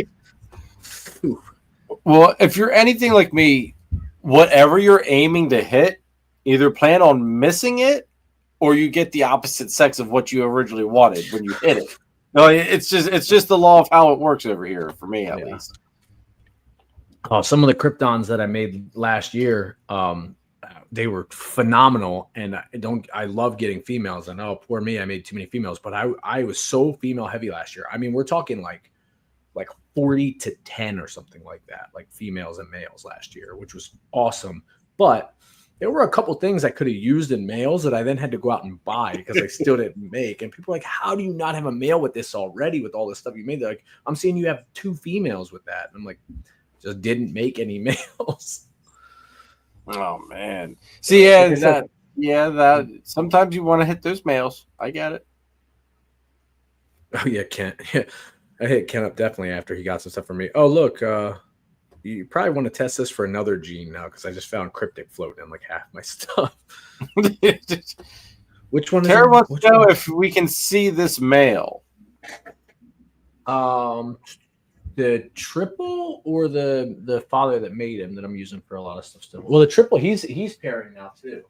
Well, if you're anything like me, whatever you're aiming to hit, either plan on missing it or you get the opposite sex of what you originally wanted when you hit it. No, it's just the law of how it works over here for me, at least. Oh, some of the Kryptons that I made last year, they were phenomenal, and I love getting females. And poor me, I made too many females, but I was so female heavy last year. I mean, we're talking like 40 to 10 or something like that, like females and males last year, which was awesome. But there were a couple things I could have used in males that I then had to go out and buy because I still didn't make. And people are like, how do you not have a male with this already with all this stuff you made? They're like, I'm seeing you have 2 females with that. And I'm like, just didn't make any males. Oh man. See, that sometimes you want to hit those males. I get it. Oh yeah, Kent. Yeah. I hit Ken up definitely after he got some stuff from me. Oh, look, you probably want to test this for another gene now because I just found cryptic floating in like half my stuff. Which one? Tara wants to know if we can see this male. The triple or the father that made him that I'm using for a lot of stuff still. Well, the triple, he's pairing now too.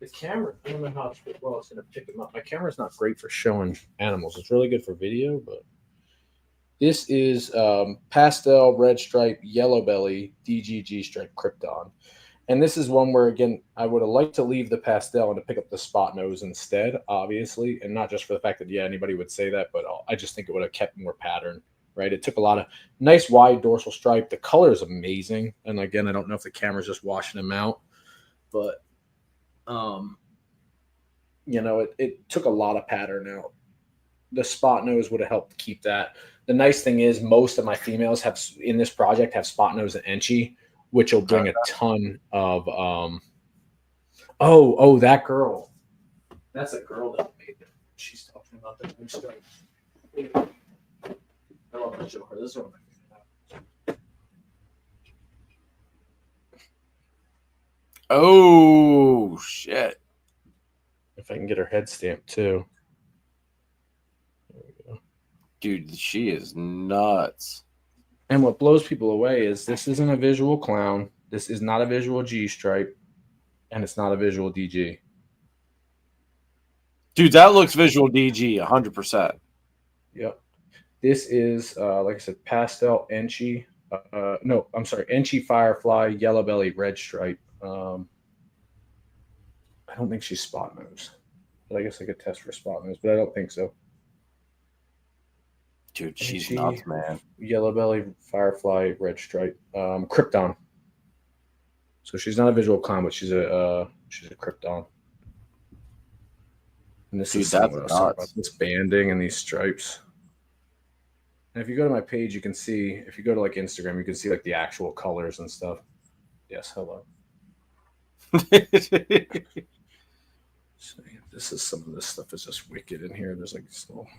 The camera, I don't know how well it's going to pick him up. My camera's not great for showing animals. It's really good for video, but this is pastel, red stripe, yellow belly, DGG stripe Krypton. And this is one where, again, I would have liked to leave the pastel and to pick up the spot nose instead, obviously. And not just for the fact that, anybody would say that, but I just think it would have kept more pattern, right? It took a lot of nice wide dorsal stripe. The color is amazing. And again, I don't know if the camera's just washing them out, but it took a lot of pattern out. The spot nose would have helped keep that. The nice thing is most of my females in this project have spot nose and enchi, which will bring a ton of that girl. That's a girl that made it. She's talking about the new stuff. I love to show her. This is one of my favorite. Oh shit. If I can get her head stamped too. There we go. Dude, she is nuts. And what blows people away is this isn't a visual clown. This is not a visual G stripe. And it's not a visual DG. Dude, that looks visual DG 100%. Yep. This is, like I said, pastel enchi. Enchi firefly, yellow belly, red stripe. I don't think she's spot nose. But I guess I could test for spot nose, but I don't think so. Dude, she's nuts, man. Yellow belly, firefly, red stripe, Krypton. So she's not a visual clown, but she's a Krypton. And this is about this banding and these stripes. And if you go to my page, you can see. If you go to like Instagram, you can see like the actual colors and stuff. Yes, hello. So, this is some of this stuff is just wicked in here. There's like these little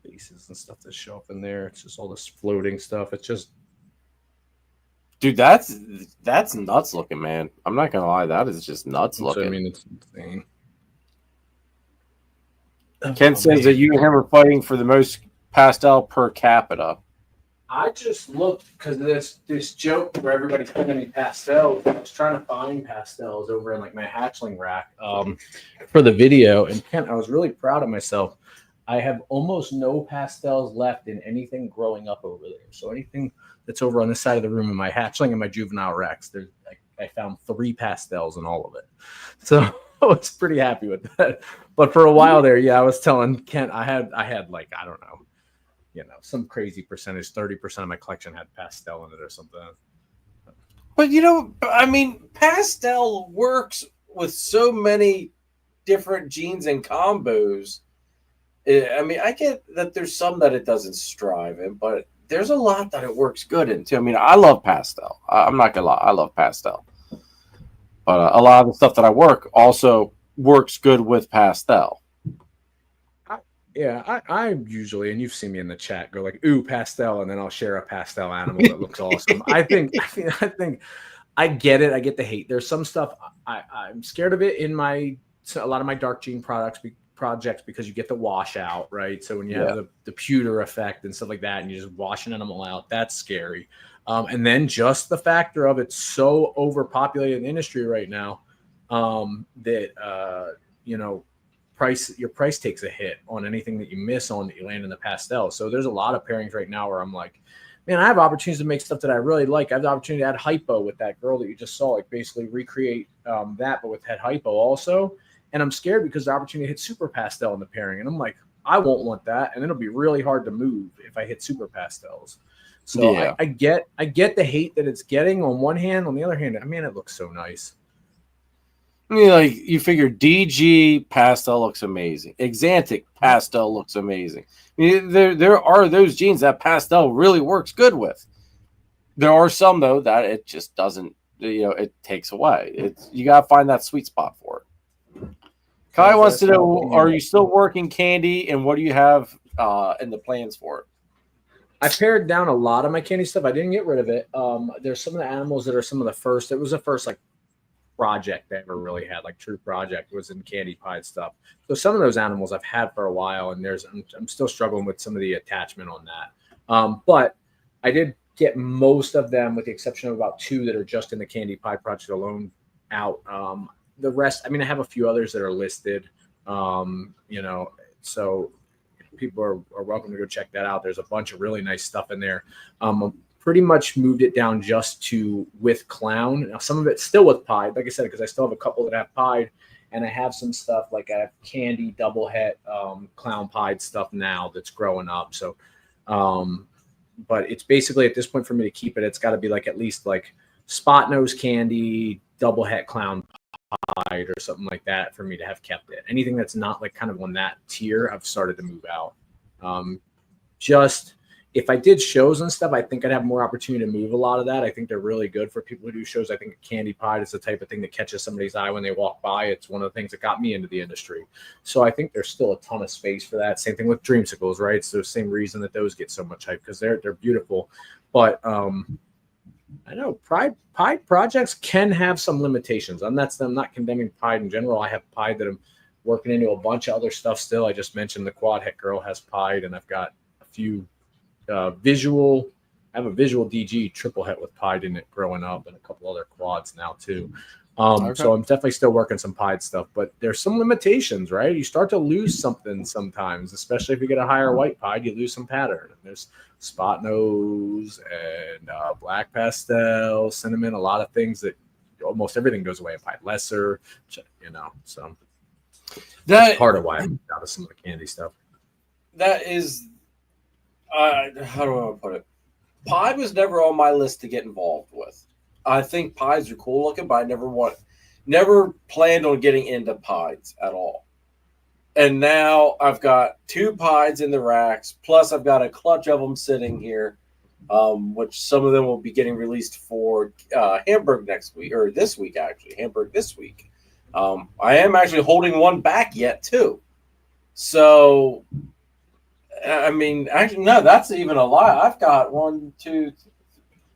faces and stuff that show up in there. It's just all this floating stuff. It's just, dude, that's nuts looking, man. I'm not gonna lie, that is just nuts looking. I mean, it's insane. Ken says that you and him are fighting for the most pastel per capita. I just looked because this joke where everybody's putting me pastels. I was trying to find pastels over in like my hatchling rack for the video. And Kent, I was really proud of myself. I have almost no pastels left in anything growing up over there. So anything that's over on this side of the room in my hatchling and my juvenile racks, I found 3 pastels in all of it. So I was pretty happy with that. But for a while there, I was telling Kent I had like, I don't know, some crazy percentage, 30% of my collection had pastel in it or something. But I mean, pastel works with so many different genes and combos. I mean, I get that there's some that it doesn't strive in, but there's a lot that it works good in too. I mean, I love pastel. I'm not gonna lie, I love pastel. But a lot of the stuff that I work also works good with pastel. Yeah, I usually, and you've seen me in the chat, go like, ooh, pastel, and then I'll share a pastel animal that looks awesome. I think I get it. I get the hate. There's some stuff I'm scared of it in a lot of my dark gene projects because you get the washout, right? So when you have the pewter effect and stuff like that, and you're just washing an animal out, that's scary. And then just the factor of it's so overpopulated in the industry right now that your price takes a hit on anything that you miss on that you land in the pastel. So there's a lot of pairings right now where I'm like, man, I have opportunities to make stuff that I really like. I have the opportunity to add hypo with that girl that you just saw, like basically recreate that, but with head hypo also. And I'm scared because the opportunity to hit super pastel in the pairing. And I'm like, I won't want that. And it'll be really hard to move if I hit super pastels. So I get the hate that it's getting on one hand. On the other hand, I mean, it looks so nice. I mean, like you figure DG pastel looks amazing. Exantic pastel looks amazing. I mean, there are those genes that pastel really works good with. There are some though that it just doesn't. It takes away. You gotta find that sweet spot for it. Kai wants to know: are you still working candy, and what do you have in the plans for it? I pared down a lot of my candy stuff. I didn't get rid of it. There's some of the animals that are some of the first. It was the first like project I ever really had, like true project, was in candy pie stuff. So some of those animals I've had for a while, and I'm still struggling with some of the attachment on that. But I did get most of them, with the exception of about 2 that are just in the candy pie project alone, out. The rest, I mean, I have a few others that are listed. So people are welcome to go check that out. There's a bunch of really nice stuff in there. Pretty much moved it down just to with clown. Now, some of it's still with pied, like I said, because I still have a couple that have pied, and I have some stuff like I have candy double het clown pied stuff now that's growing up. So, but it's basically at this point for me to keep it, it's got to be like at least like spot nose candy, double het clown pied or something like that for me to have kept it. Anything that's not like kind of on that tier, I've started to move out. Just if I did shows and stuff, I think I'd have more opportunity to move a lot of that. I think they're really good for people who do shows. I think candy pied is the type of thing that catches somebody's eye when they walk by. It's one of the things that got me into the industry. So I think there's still a ton of space for that. Same thing with dreamsicles, right? It's the same reason that those get so much hype, because they're beautiful. But I know pied projects can have some limitations. I'm not condemning pied in general. I have pied that I'm working into a bunch of other stuff still. I just mentioned the quad het girl has pied, and I've got a few visual. I have a visual DG triple het with pied in it growing up, and a couple other quads now too. So I'm definitely still working some pied stuff, but there's some limitations, right? You start to lose something sometimes, especially if you get a higher white pied, you lose some pattern. And there's spot nose and black pastel, cinnamon, a lot of things that almost everything goes away in pied lesser, so that's part of why I'm out of some of the candy stuff. That is, how do I want to put it? Pied was never on my list to get involved with. I think pies are cool looking, but I never planned on getting into pies at all. And now I've got 2 pies in the racks, plus I've got a clutch of them sitting here, which some of them will be getting released for Hamburg next week, or this week actually, Hamburg this week. I am actually holding one back yet too. So, I mean, actually, no, that's even a lie. I've got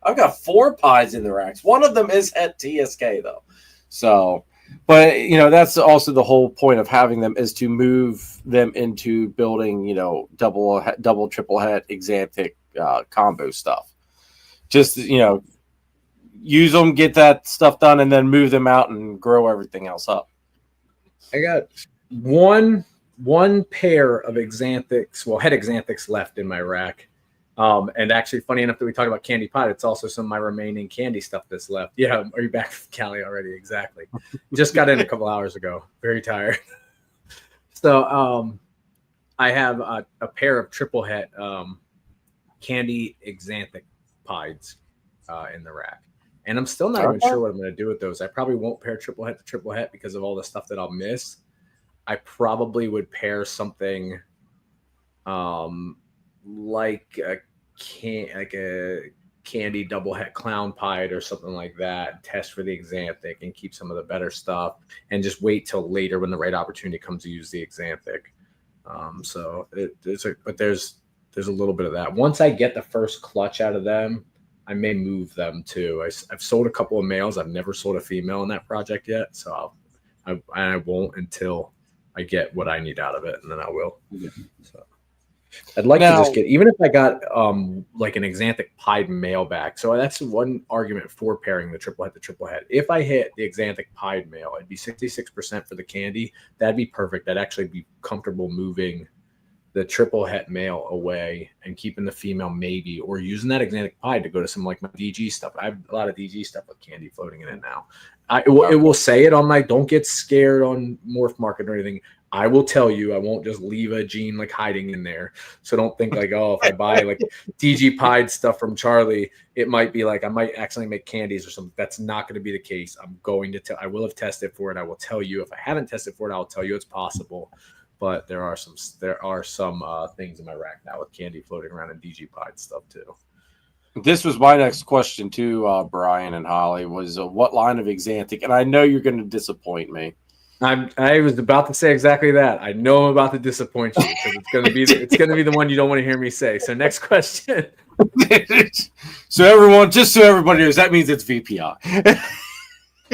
I've got 4 pies in the racks. One of them is at TSK though. So, but that's also the whole point of having them, is to move them into building, double, triple het, exantic combo stuff. Just, use them, get that stuff done, and then move them out and grow everything else up. I got one pair of exanthics, het exanthics left in my rack. And actually, funny enough that we talk about candy pie, it's also some of my remaining candy stuff that's left. Yeah, are you back from Cali already? Exactly. Just got in a couple hours ago. Very tired. So I have a pair of triple het candy exanthic pies in the rack. And I'm still not even sure what I'm going to do with those. I probably won't pair triple het to triple het because of all the stuff that I'll miss. I probably would pair something like a candy double het clown pied or something like that, test for the exanthic and keep some of the better stuff, and just wait till later when the right opportunity comes to use the exanthic. But there's a little bit of that. Once I get the first clutch out of them, I may move them too. I've sold a couple of males. I've never sold a female in that project yet, so I won't until I get what I need out of it, and then I will. Yeah. So I'd like to just get, even if I got like an Exanthic pied male back. So that's one argument for pairing the triple head. If I hit the Exanthic pied male, it'd be 66% for the candy. That'd be perfect. I'd actually be comfortable moving the triple het male away and keeping the female maybe, or using that Exanthic pied to go to some like my DG stuff. I have a lot of DG stuff with candy floating in it now. It will say it on my, don't get scared on Morph Market or anything. I will tell you, I won't just leave a gene like hiding in there. So don't think like, oh, if I buy like DG pied stuff from Charlie, it might be like I might accidentally make candies or something. That's not going to be the case. I'm going to tell, I will have tested for it. I will tell you. If I haven't tested for it, I'll tell you it's possible. But there are some things in my rack now with candy floating around and DG pied stuff too. This was my next question too, Brian and Holly, was what line of Exanthic? And I know you're going to disappoint me. I was about to say exactly that. I know I'm about to disappoint you because it's going to be the one you don't want to hear me say. So next question. So everybody knows, that means it's VPI.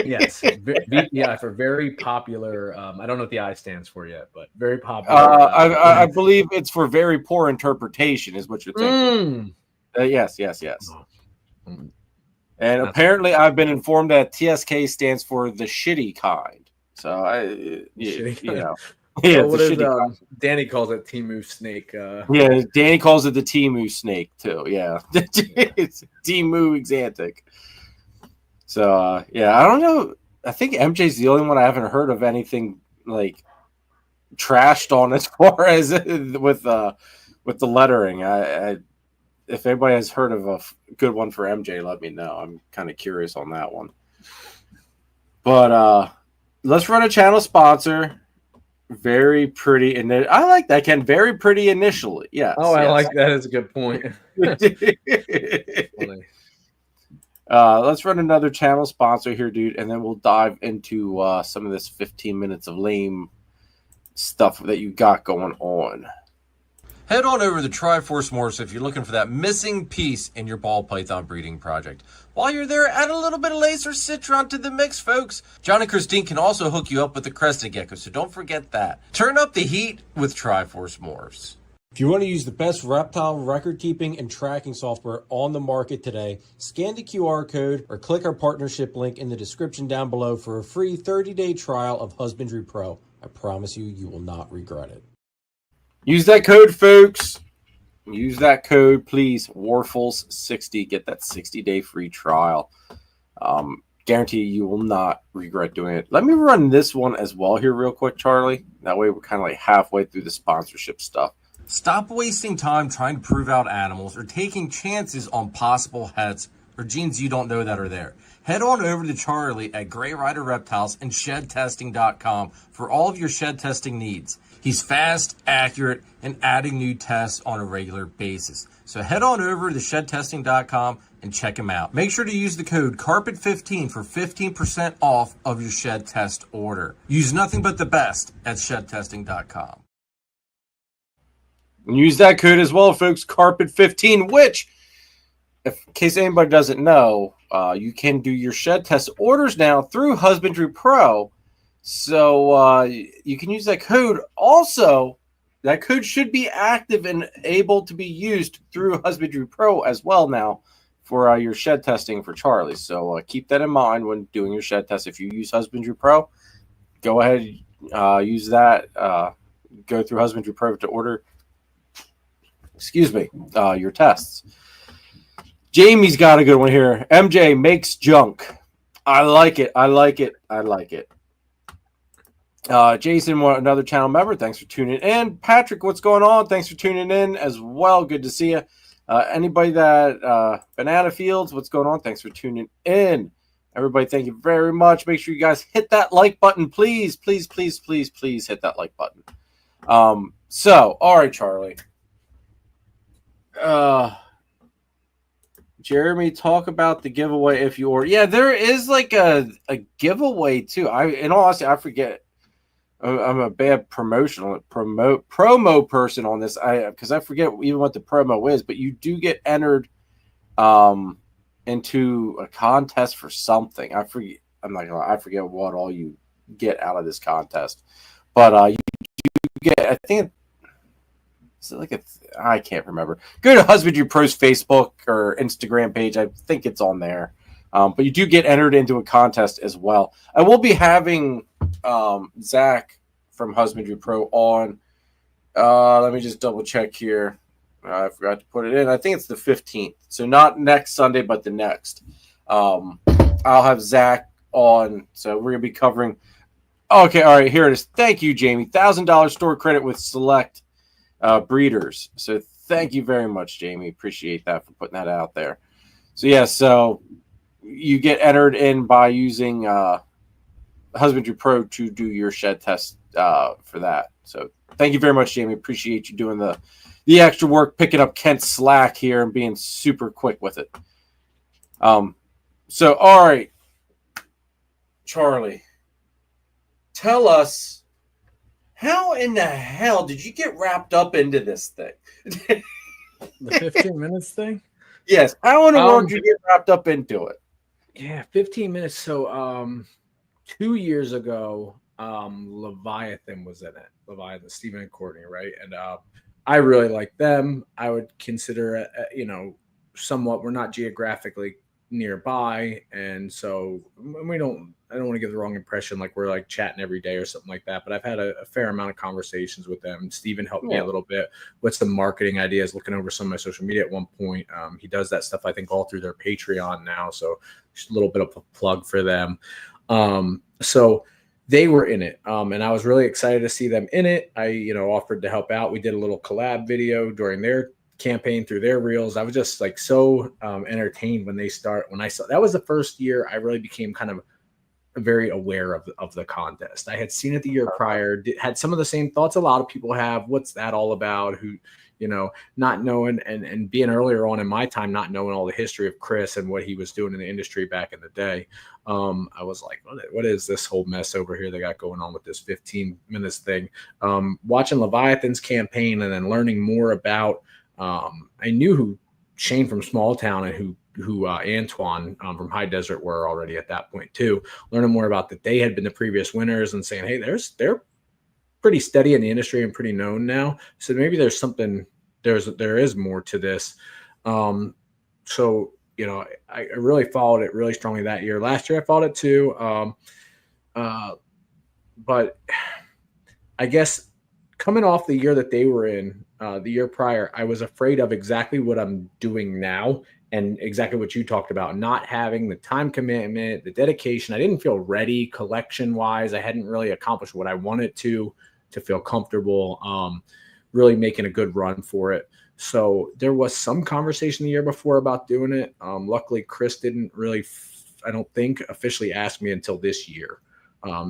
Yes, VPI for very popular. I don't know what the I stands for yet, but very popular. I believe it's for very poor interpretation, is what you're thinking. Yes. And apparently, I've been informed that TSK stands for the shitty kind. So Danny calls it Temu snake. Yeah, Danny calls it the Temu snake too. Yeah, it's Temu Exanthic. So I don't know. I think MJ's the only one I haven't heard of anything like trashed on as far as with the lettering. If anybody has heard of a good one for MJ, let me know. I'm kind of curious on that one. But let's run a channel sponsor. Very pretty, and I like that, Ken. Very pretty initially. Yes. Oh, I like that. It's a good point. Let's run another channel sponsor here, dude, and then we'll dive into some of this 15 minutes of lame stuff that you got going on. Head on over to Triforce Morphs if you're looking for that missing piece in your ball python breeding project. While you're there, add a little bit of laser citron to the mix, folks. John and Christine can also hook you up with the crested gecko, so don't forget that. Turn up the heat with Triforce Morphs. If you want to use the best reptile record keeping and tracking software on the market today, scan the QR code or click our partnership link in the description down below for a free 30-day trial of Husbandry Pro. I promise you will not regret it. Use that code, folks. Use that code, please. Warfels60. Get that 60-day free trial. Guarantee you will not regret doing it. Let me run this one as well here real quick, Charlie. That way we're kind of like halfway through the sponsorship stuff. Stop wasting time trying to prove out animals or taking chances on possible hets or genes you don't know that are there. Head on over to Charlie at Gray Rider Reptiles and ShedTesting.com for all of your shed testing needs. He's fast, accurate, and adding new tests on a regular basis. So head on over to ShedTesting.com and check him out. Make sure to use the code CARPET15 for 15% off of your shed test order. Use nothing but the best at ShedTesting.com. And use that code as well, folks, Carpet15, which, in case anybody doesn't know, you can do your shed test orders now through Husbandry Pro. So you can use that code. Also, that code should be active and able to be used through Husbandry Pro as well now for your shed testing for Charlie. So keep that in mind when doing your shed test. If you use Husbandry Pro, go ahead, use that. Go through Husbandry Pro to order your tests. Jamie's got a good one here. MJ makes junk. I like it. Jason, another channel member. Thanks for tuning in. Patrick, what's going on? Thanks for tuning in as well. Good to see you. Anybody that Banana Fields, what's going on? Thanks for tuning in. Everybody, thank you very much. Make sure you guys hit that like button, please. Please hit that like button. So, all right, Charlie. Jeremy, talk about the giveaway if you order. Yeah, there is like a giveaway too. In all honesty, I forget I'm a bad promo person on this. Because I forget even what the promo is, but you do get entered into a contest for something. I forget. I'm not gonna lie, I forget what all you get out of this contest, but you get. I think is it like I can't remember. Go to Husbandry Pro's Facebook or Instagram page. I think it's on there. But you do get entered into a contest as well. I will be having Zach from Husbandry Pro on. Let me just double check here. I forgot to put it in. I think it's the 15th. So not next Sunday, but the next. I'll have Zach on. So we're going to be covering. Okay, all right, here it is. Thank you, Jamie. $1,000 store credit with select breeders. So thank you very much, Jamie. Appreciate that for putting that out there. So, yeah, so you get entered in by using Husbandry Pro to do your shed test for that. So thank you very much, Jamie. Appreciate you doing the extra work, picking up Kent's slack here and being super quick with it. So, all right, Charlie, tell us, how in the hell did you get wrapped up into this thing? The 15 minutes thing? Yes. How in the world did you get wrapped up into it? Yeah, 15 minutes. So 2 years ago, Leviathan was in it. Leviathan, Stephen and Courtney, right? And I really like them. I would consider, somewhat, we're not geographically nearby, and so I don't want to give the wrong impression like we're like chatting every day or something like that, but I've had a fair amount of conversations with them. Steven helped me a little bit with some marketing ideas, looking over some of my social media at one point. He does that stuff, I think, all through their Patreon now, so just a little bit of a plug for them. So they were in it, and I was really excited to see them in it. I offered to help out. We did a little collab video during their campaign through their reels. I was just like so entertained when I saw that was the first year I really became kind of very aware of the contest. I had seen it the year prior, had some of the same thoughts a lot of people have. What's that all about? Who, not knowing and being earlier on in my time, not knowing all the history of Chris and what he was doing in the industry back in the day. I was like, what is this whole mess over here they got going on with this 15 minutes thing? Watching Leviathan's campaign and then learning more about I knew who Shane from Small Town and who Antoine from High Desert were already at that point too. Learning more about that they had been the previous winners and saying, hey, they're pretty steady in the industry and pretty known now. So maybe there's something, there is more to this. So I really followed it really strongly that year. Last year I followed it too. But I guess coming off the year that they were in, the year prior, I was afraid of exactly what I'm doing now and exactly what you talked about, not having the time commitment, the dedication. I didn't feel ready collection-wise. I hadn't really accomplished what I wanted to feel comfortable, really making a good run for it. So there was some conversation the year before about doing it. Luckily, Chris didn't really, I don't think, officially ask me until this year.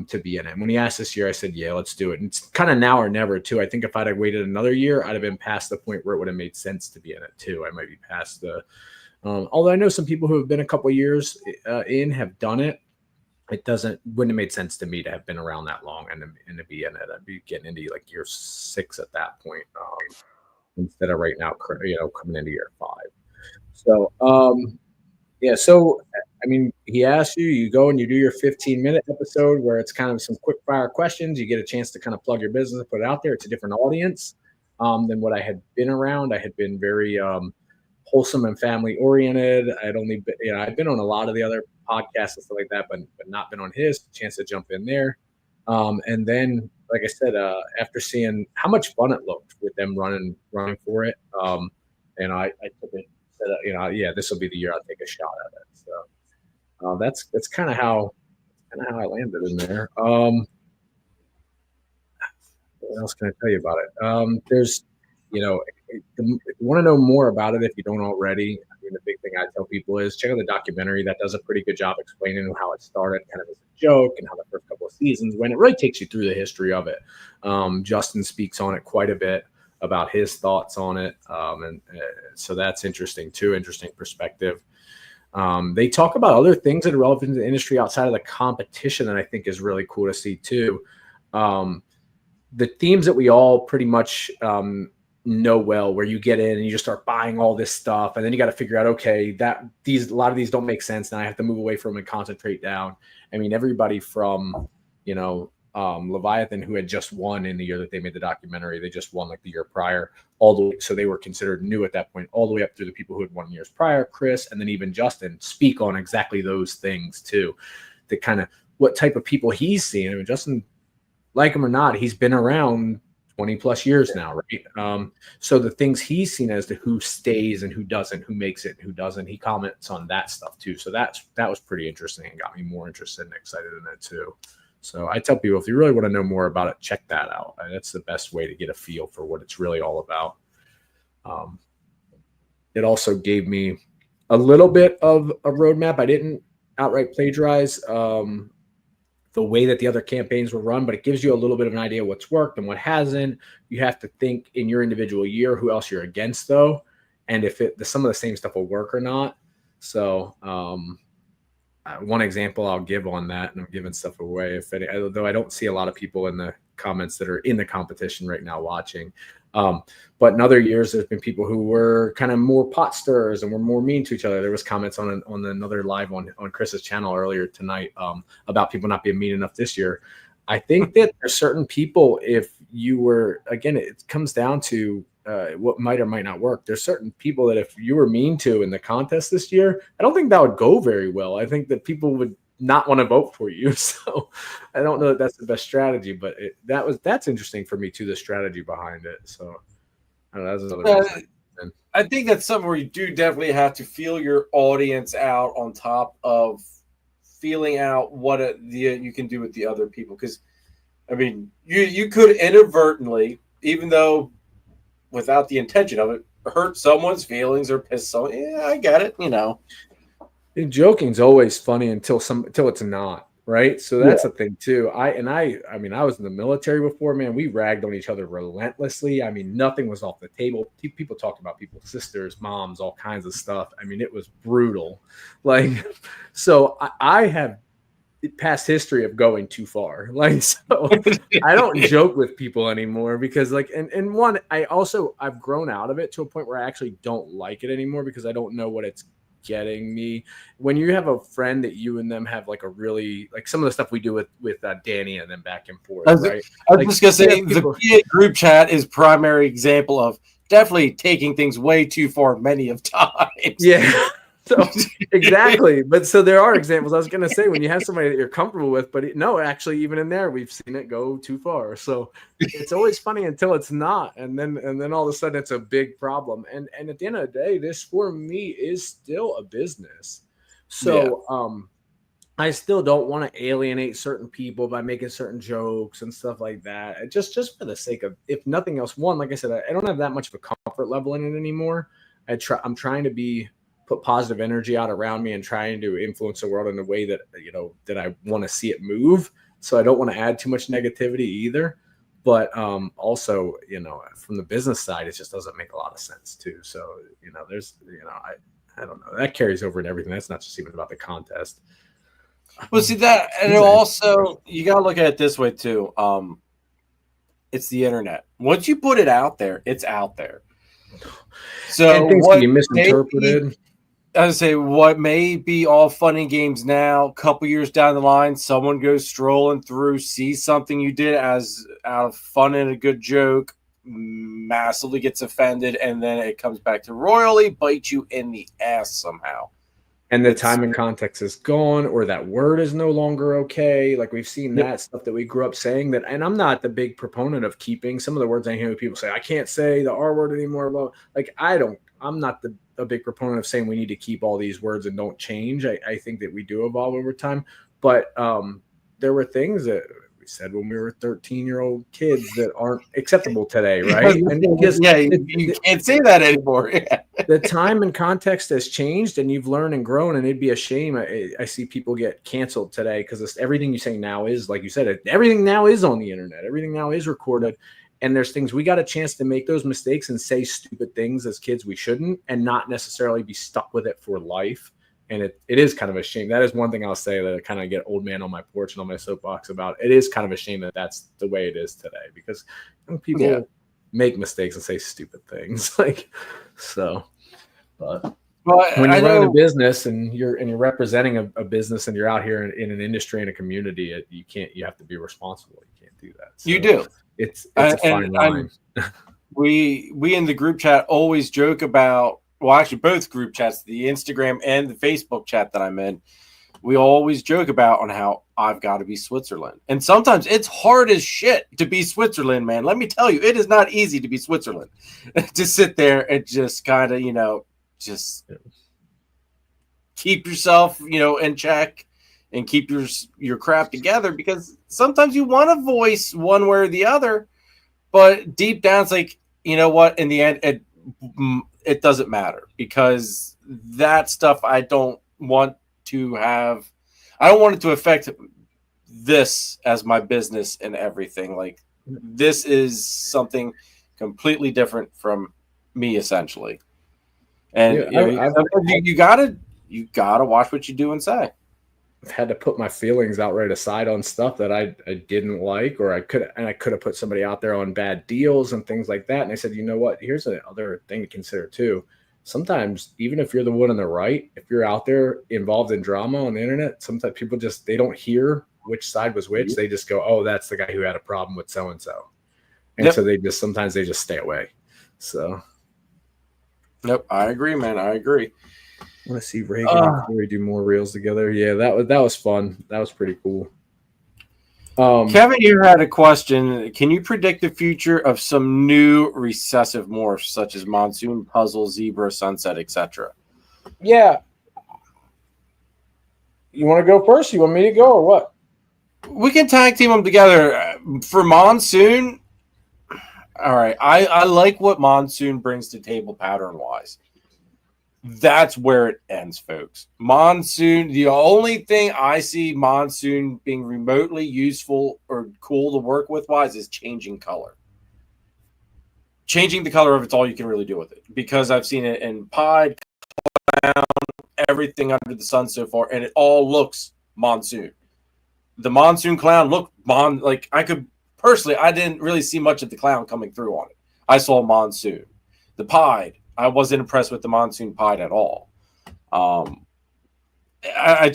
To be in it. When he asked this year, I said, yeah, let's do it. And it's kind of now or never too. I think if I'd have waited another year, I'd have been past the point where it would have made sense to be in it too. I might be past the, although I know some people who have been a couple of years in have done it. It wouldn't have made sense to me to have been around that long and to be in it. I'd be getting into like year 6 at that point, instead of right now, coming into year 5. So, yeah, so I mean, he asks you go and you do your 15-minute episode where it's kind of some quick fire questions. You get a chance to kind of plug your business and put it out there. It's a different audience than what I had been around. I had been very wholesome and family oriented. I'd only been, I'd been on a lot of the other podcasts and stuff like that, but not been on his. Chance to jump in there. And then, like I said, after seeing how much fun it looked with them running for it, I took it. Yeah, this will be the year I'll take a shot at it. So that's kind of how I landed in there. What else can I tell you about it? There's, if you want to know more about it, if you don't already, I mean, the big thing I tell people is check out the documentary. That does a pretty good job explaining how it started, kind of as a joke, and how the first couple of seasons went. It really takes you through the history of it. Justin speaks on it quite a bit about his thoughts on it. So that's interesting too, interesting perspective. They talk about other things that are relevant to the industry outside of the competition that I think is really cool to see too. The themes that we all pretty much know well, where you get in and you just start buying all this stuff, and then you got to figure out, okay, a lot of these don't make sense, and I have to move away from them and concentrate down. I mean, everybody from, Leviathan, who had just won in the year that they made the documentary, they just won like the year prior, all the way, so they were considered new at that point, all the way up through the people who had won years prior, Chris, and then even Justin, speak on exactly those things too, the kind of what type of people he's seen. I mean, Justin, like him or not, he's been around 20 plus years now, right? So the things he's seen as to who stays and who doesn't, who makes it and who doesn't, he comments on that stuff too. So that was pretty interesting and got me more interested and excited in it too. So I tell people, if you really want to know more about it, check that out. That's the best way to get a feel for what it's really all about. It also gave me a little bit of a roadmap. I didn't outright plagiarize the way that the other campaigns were run, but it gives you a little bit of an idea what's worked and what hasn't. You have to think in your individual year who else you're against, though, and if some of the same stuff will work or not. So one example I'll give on that, and I'm giving stuff away, although I don't see a lot of people in the comments that are in the competition right now watching. But in other years, there's been people who were kind of more pot stirrers and were more mean to each other. There was comments on another live on Chris's channel earlier tonight about people not being mean enough this year. I think that there's certain people, if you were, again, it comes down to what might or might not work. There's certain people that if you were mean to in the contest this year, I don't think that would go very well. I think that people would not want to vote for you. So I don't know that that's the best strategy, but that's interesting for me too, the strategy behind it. So I don't know, that's another reason. I think that's something where you do definitely have to feel your audience out on top of feeling out what you can do with the other people. Because, I mean, you could inadvertently, even though without the intention of it, hurt someone's feelings or piss someone. Yeah, I get it, And joking's always funny until it's not, right? So that's the thing too. I mean, I was in the military before, man. We ragged on each other relentlessly. I mean, nothing was off the table. People talked about people's sisters, moms, all kinds of stuff. I mean, it was brutal. Like, so I have past history of going too far. Like, so I don't joke with people anymore because, like, and one, I've grown out of it to a point where I actually don't like it anymore because I don't know what it's getting me. When you have a friend that you and them have like a really, like some of the stuff we do with Danny and then back and forth, right? I was just gonna say the PA group chat is primary example of definitely taking things way too far many of times. Yeah. So exactly. But so there are examples. I was going to say when you have somebody that you're comfortable with, but no, actually, even in there, we've seen it go too far. So it's always funny until it's not. And then all of a sudden it's a big problem. And at the end of the day, this for me is still a business. So I still don't want to alienate certain people by making certain jokes and stuff like that. Just for the sake of, if nothing else, one, like I said, I don't have that much of a comfort level in it anymore. I'm trying to put positive energy out around me and trying to influence the world in a way that, that I want to see it move. So I don't want to add too much negativity either. But also, from the business side, it just doesn't make a lot of sense too. So, there's, I don't know. That carries over in everything. That's not just even about the contest. Well, see that, and also you got to look at it this way too. It's the internet. Once you put it out there, it's out there. So things can be misinterpreted. I would say what may be all fun and games now, a couple years down the line, someone goes strolling through, sees something you did as out of fun and a good joke, massively gets offended, and then it comes back to royally bite you in the ass somehow. And the time and context is gone, or that word is no longer okay. Like we've seen that stuff that we grew up saying that, and I'm not the big proponent of keeping some of the words I hear people say, I can't say the R word anymore. Like I'm not a big proponent of saying we need to keep all these words and don't change. I think that we do evolve over time, but there were things that we said when we were 13-year-old kids that aren't acceptable today, right? And you can't say that anymore. Yeah. The time and context has changed, and you've learned and grown, and it'd be a shame. I see people get canceled today because everything you say now is, like you said, everything now is on the internet. Everything now is recorded. And there's things we got a chance to make those mistakes and say stupid things as kids we shouldn't, and not necessarily be stuck with it for life. And it is kind of a shame. That is one thing I'll say that I kind of get old man on my porch and on my soapbox about. It is kind of a shame that that's the way it is today, because people make mistakes and say stupid things like so. But when you're running a business and you're representing a business and you're out here in an industry and a community, you have to be responsible. You can't do that. So you do. It's a fine line. We in the group chat always joke about, well, actually both group chats, the Instagram and the Facebook chat that I'm in, we always joke about on how I've got to be Switzerland. And sometimes it's hard as shit to be Switzerland, man. Let me tell you, it is not easy to be Switzerland. To sit there and just kind of, just keep yourself, in check and keep your crap together, because sometimes you want to voice one way or the other, but deep down it's like, you know what, in the end, it doesn't matter, because that stuff I don't want it to affect this as my business and everything. Like, this is something completely different from me, essentially. And you gotta watch what you do and say. I've had to put my feelings outright aside on stuff that I didn't like, or I could have put somebody out there on bad deals and things like that. And I said, you know what? Here's another thing to consider too. Sometimes, even if you're the one on the right, if you're out there involved in drama on the internet, sometimes people they don't hear which side was which. They just go, oh, that's the guy who had a problem with so-and-so. And so sometimes they just stay away. So. Nope. I agree, man. I agree. I want to see Reagan before we do more reels together. Yeah, that was fun. That was pretty cool. Kevin here had a question. Can you predict the future of some new recessive morphs such as monsoon, puzzle, zebra, sunset, etc.? Yeah. You want to go first? You want me to go or what? We can tag team them together. For monsoon, all right. I like what monsoon brings to table pattern wise. That's where it ends, folks. Monsoon, the only thing I see monsoon being remotely useful or cool to work with wise is changing color. Changing the color of it's all you can really do with it, because I've seen it in pied, clown, everything under the sun so far, and it all looks monsoon. The monsoon clown looked like I didn't really see much of the clown coming through on it. I saw monsoon. The pied, I wasn't impressed with the monsoon pied at all. I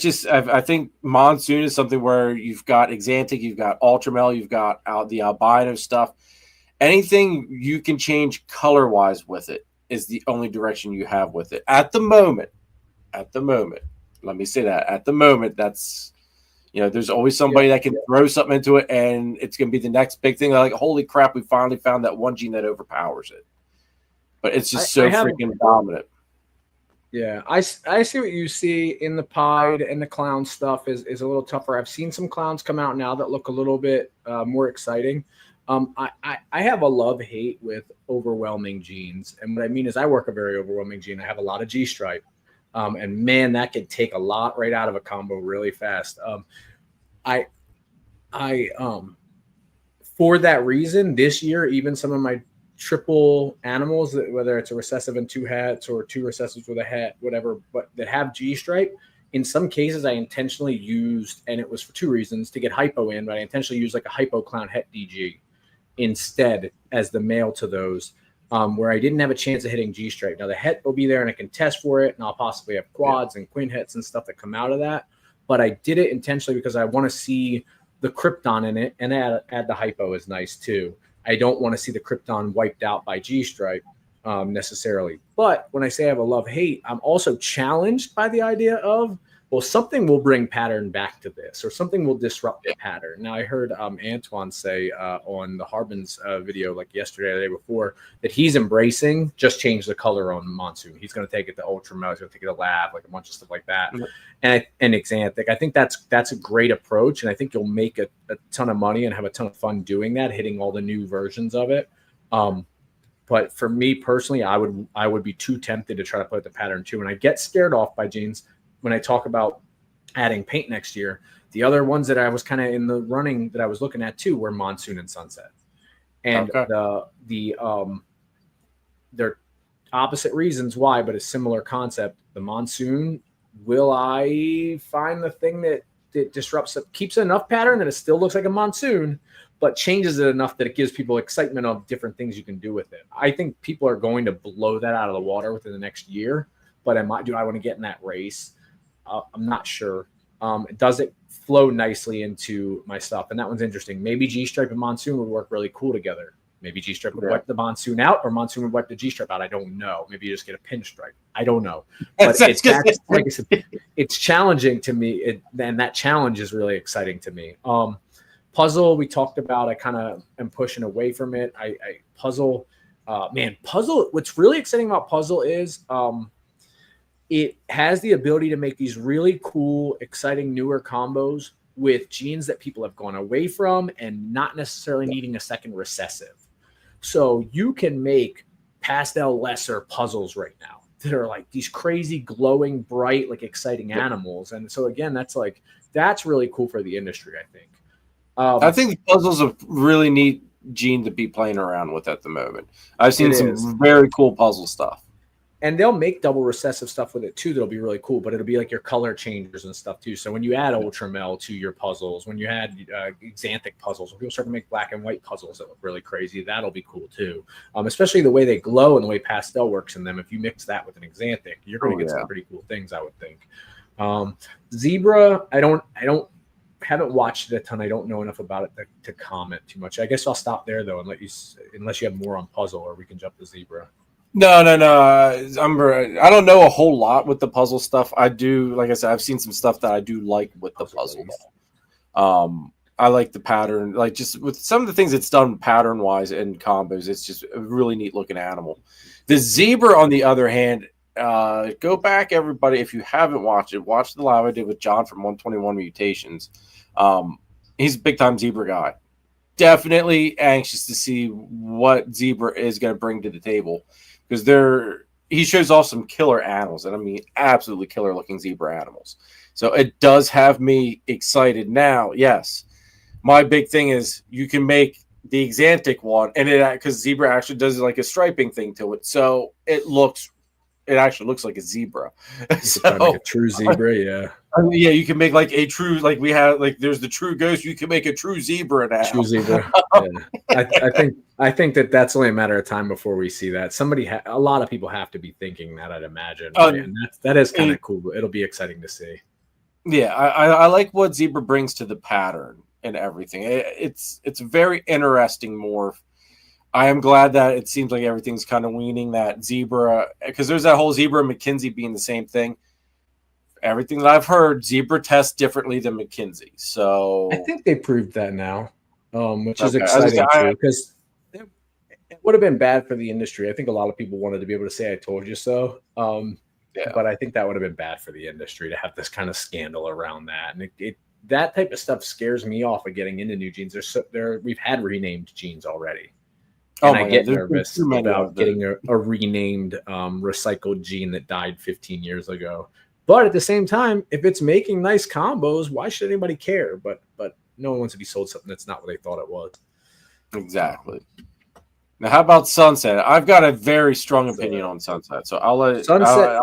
think monsoon is something where you've got Exantic, you've got Ultramel, you've got the albino stuff. Anything you can change color wise with it is the only direction you have with it at the moment. Let me say that at the moment, that's, there's always somebody that can throw something into it and it's going to be the next big thing. Like, holy crap, we finally found that one gene that overpowers it. But it's just freaking dominant. Yeah, I see what you see in the pied and the clown stuff is a little tougher. I've seen some clowns come out now that look a little bit more exciting. I have a love-hate with overwhelming genes. And what I mean is I work a very overwhelming gene. I have a lot of G-stripe. And man, that can take a lot right out of a combo really fast. For that reason, this year, even some of my triple animals, whether it's a recessive and two hats or two recessives with a hat, whatever, but that have G-stripe, in some cases I intentionally used, and it was for two reasons, to get hypo in, but I intentionally used like a hypo clown het DG instead as the male to those, where I didn't have a chance of hitting G-stripe. Now the het will be there and I can test for it, and I'll possibly have quads and queen hets and stuff that come out of that, but I did it intentionally because I want to see the Krypton in it, and add the hypo is nice too. I don't want to see the Krypton wiped out by G-stripe necessarily. But when I say I have a love-hate, I'm also challenged by the idea of, well, something will bring pattern back to this, or something will disrupt the pattern. Now, I heard Antoine say on the Harbin's video like yesterday or the day before that he's embracing just change the color on monsoon. He's going to take it to Ultramel, he's going to take it to Lab, like a bunch of stuff like that. And Exantic, I think that's a great approach, and I think you'll make a ton of money and have a ton of fun doing that, hitting all the new versions of it. But for me personally, I would be too tempted to try to put the pattern too, and I get scared off by genes when I talk about adding paint next year. The other ones that I was kind of in the running that I was looking at too were monsoon and sunset, and they're opposite reasons why, but a similar concept. The monsoon will I find the thing that disrupts it, keeps enough pattern that it still looks like a monsoon, but changes it enough that it gives people excitement of different things you can do with it? I think people are going to blow that out of the water within the next year, but do I want to get in that race? I'm not sure. Does it flow nicely into my stuff? And that one's interesting. Maybe G-Stripe and Monsoon would work really cool together. Maybe G-Stripe would wipe the Monsoon out, or Monsoon would wipe the G-Stripe out. I don't know. Maybe you just get a pinstripe. I don't know. But like I said, it's challenging to me, and that challenge is really exciting to me. Puzzle, we talked about. I kind of am pushing away from it. Puzzle. What's really exciting about Puzzle is it has the ability to make these really cool, exciting, newer combos with genes that people have gone away from and not necessarily needing a second recessive. So you can make pastel lesser puzzles right now that are like these crazy, glowing, bright, like exciting animals. And so again, that's really cool for the industry, I think. I think the puzzle's a really neat gene to be playing around with at the moment. I've seen some very cool puzzle stuff. And they'll make double recessive stuff with it too. That'll be really cool, but it'll be like your color changers and stuff too. So when you add Ultramel to your puzzles, when you add Xanthic puzzles, when people start to make black and white puzzles that look really crazy, that'll be cool too. Especially the way they glow and the way pastel works in them. If you mix that with an Xanthic, you're going to get some pretty cool things, I would think. Zebra, I haven't watched it a ton. I don't know enough about it to comment too much. I guess I'll stop there though, and unless you have more on puzzle, or we can jump to Zebra. No. I don't know a whole lot with the puzzle stuff. I do, like I said, I've seen some stuff that I do like with the puzzles. I like the pattern, like just with some of the things it's done pattern wise and combos. It's just a really neat looking animal. The Zebra, on the other hand, go back, everybody, if you haven't watched it, watch the live I did with John from 121 Mutations. He's a big time Zebra guy. Definitely anxious to see what Zebra is going to bring to the table, because he shows off some killer animals, and I mean absolutely killer looking zebra animals. So it does have me excited now. Yes, my big thing is you can make the Xanthic one, and because zebra actually does like a striping thing to it, so it actually looks like a zebra. So, like a true zebra, yeah. Yeah, you can make like a true, like we have, like there's the true ghost. You can make a true zebra now. True zebra. Yeah. I think that's only a matter of time before we see that. A lot of people have to be thinking that, I'd imagine. And that is kind of cool. It'll be exciting to see. Yeah, I like what zebra brings to the pattern and everything. It's a very interesting morph. I am glad that it seems like everything's kind of weaning that zebra, because there's that whole zebra and McKinsey being the same thing. Everything that I've heard, zebra tests differently than McKinsey. So I think they proved that now, which is exciting too, because it would have been bad for the industry. I think a lot of people wanted to be able to say "I told you so," but I think that would have been bad for the industry to have this kind of scandal around that. And that type of stuff scares me off of getting into new genes. We've had renamed genes already. And I get nervous about getting a renamed recycled gene that died 15 years ago. But at the same time, if it's making nice combos, why should anybody care? But no one wants to be sold something that's not what they thought it was. Exactly. Now, how about Sunset? I've got a very strong opinion on Sunset. So I'll let Sunset.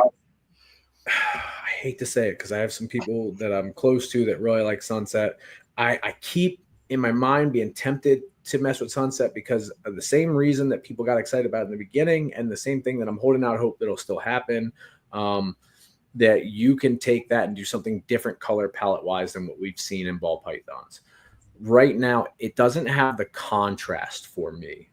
I hate to say it because I have some people that I'm close to that really like Sunset. I keep in my mind being tempted to mess with Sunset because of the same reason that people got excited about in the beginning, and the same thing that I'm holding out hope that'll still happen. That you can take that and do something different color palette wise than what we've seen in ball pythons. Right now, it doesn't have the contrast for me.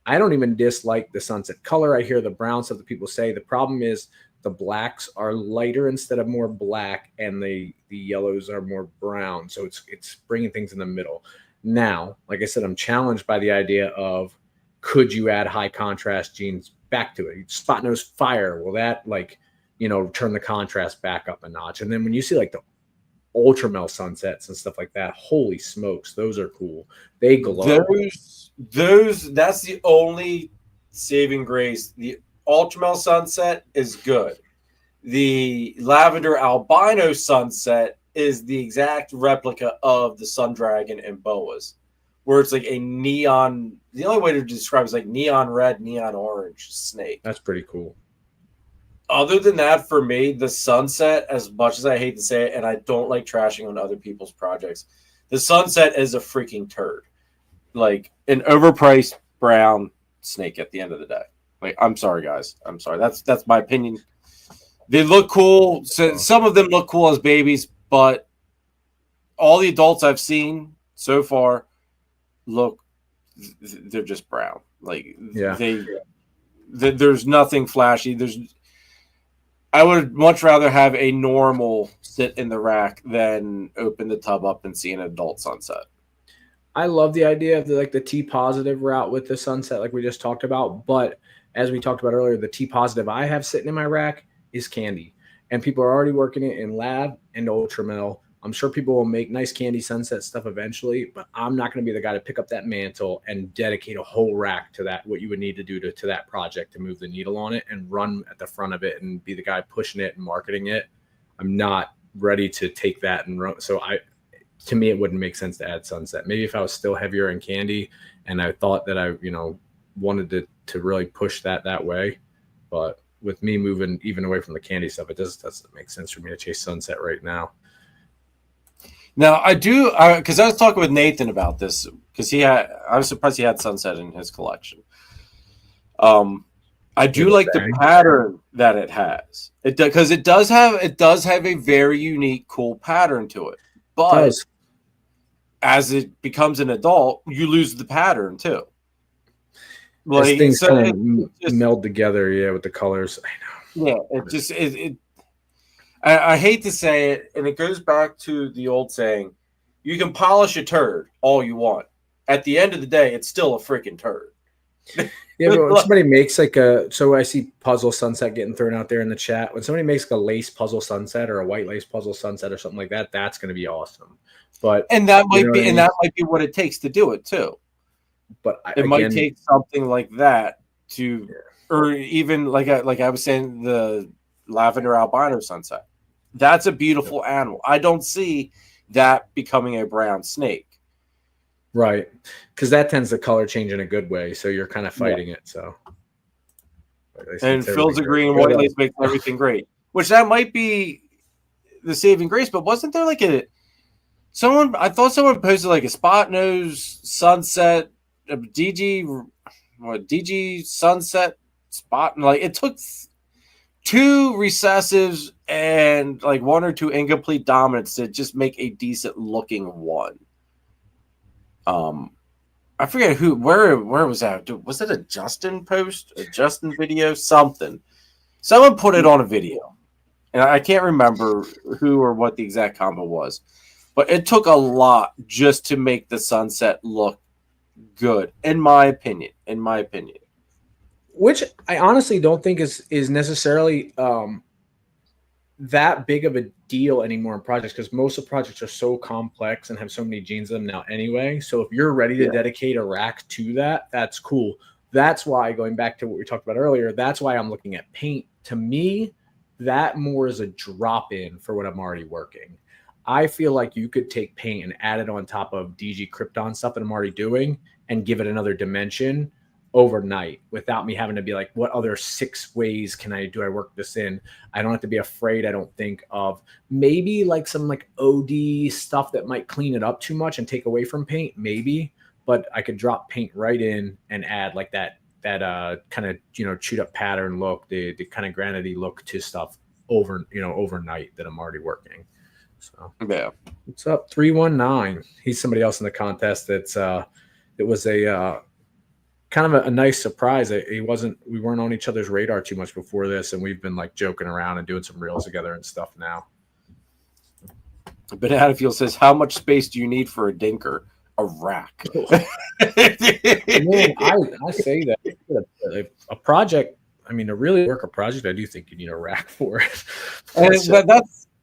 I don't even dislike the Sunset color. I hear the brown stuff that people say. The problem is the blacks are lighter instead of more black, and the yellows are more brown. So it's bringing things in the middle. Now, like I said, I'm challenged by the idea of, could you add high contrast genes back to it? Spot nose fire. Will that turn the contrast back up a notch? And then when you see like the Ultramel sunsets and stuff like that, holy smokes, those are cool. They glow. That's the only saving grace. The Ultramel sunset is good. The lavender albino sunset is the exact replica of the Sun Dragon and boas, where it's like a neon. The only way to describe it is like neon red, neon orange snake. That's pretty cool. Other than that, for me, the Sunset, as much as I hate to say it, and I don't like trashing on other people's projects, the Sunset is a freaking turd. Like an overpriced brown snake at the end of the day. Like, I'm sorry, guys. I'm sorry. That's my opinion. They look cool. So some of them look cool as babies, but all the adults I've seen so far they're just brown. Like, there's nothing flashy. I would much rather have a normal sit in the rack than open the tub up and see an adult Sunset. I love the idea of the T positive route with the Sunset, like we just talked about. But as we talked about earlier, the T positive I have sitting in my rack is candy, and people are already working it in lab and ultra mill. I'm sure people will make nice candy Sunset stuff eventually, but I'm not going to be the guy to pick up that mantle and dedicate a whole rack to that, what you would need to do to that project to move the needle on it and run at the front of it and be the guy pushing it and marketing it. I'm not ready to take that and run. So to me, it wouldn't make sense to add Sunset. Maybe if I was still heavier in candy and I thought that I, wanted to really push that way. But with me moving even away from the candy stuff, it doesn't make sense for me to chase Sunset right now. Now I do, because I was talking with Nathan about this, because I was surprised he had Sunset in his collection. I do like the pattern that it has. Because it does have a very unique, cool pattern to it. But as it becomes an adult, you lose the pattern too. Like, things kind of meld together, with the colors. I know. Yeah, I hate to say it, and it goes back to the old saying: you can polish a turd all you want. At the end of the day, it's still a freaking turd. Yeah, but when somebody makes so I see Puzzle Sunset getting thrown out there in the chat. When somebody makes a lace Puzzle Sunset or a white lace Puzzle Sunset or something like that, that's going to be awesome. But that might be what it takes to do it too. But it might take something like that or even like I was saying, the lavender albino Sunset. That's a beautiful animal. I don't see that becoming a brown snake. Right, because that tends to color change in a good way, so you're kind of fighting it. So, and Phil's agreeing, white lace makes everything great, which that might be the saving grace. But wasn't there like I thought someone posted like a spot nose Sunset, a DG Sunset spot, and like it took 2 recessives and like 1 or 2 incomplete dominants to just make a decent looking one. I forget where was that? Was it a Justin post, a Justin video, something? Someone put it on a video, and I can't remember who or what the exact combo was, but it took a lot just to make the Sunset look good, in my opinion. Which I honestly don't think is necessarily that big of a deal anymore in projects, because most of the projects are so complex and have so many genes in them now anyway. So if you're ready to dedicate a rack to that, that's cool. That's why, going back to what we talked about earlier, that's why I'm looking at paint. To me, that more is a drop in for what I'm already working. I feel like you could take paint and add it on top of DG Krypton stuff that I'm already doing and give it another dimension overnight without me having to be like, what other 6 ways do I work this in? I don't have to be afraid, I don't think, of maybe like some like OD stuff that might clean it up too much and take away from paint, maybe, but I could drop paint right in and add like that kind of, chewed up pattern look, the kind of granity look to stuff overnight that I'm already working. So yeah. What's up? 319. He's somebody else in the contest. It was a kind of a nice surprise. We weren't on each other's radar too much before this, and we've been like joking around and doing some reels together and stuff now. Banana Fuel says, how much space do you need for a dinker? A rack. Man, I say that a project, to really work a project, I do think you need a rack for it.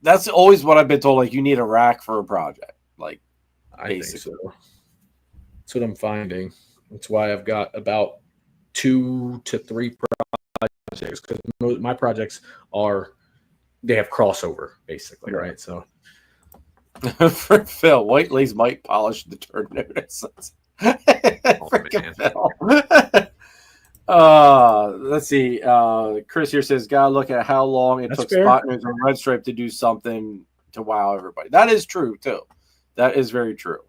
That's always what I've been told. Like, you need a rack for a project. Like, I think so. That's what I'm finding. That's why I've got about 2 to 3 projects, because my projects they have crossover basically, right? So for Phil, white lace might polish the turd notice. let's see. Chris here says, gotta look at how long it That's took fair. Spot Nose and Red Stripe to do something to wow everybody. That is true too. That is very true.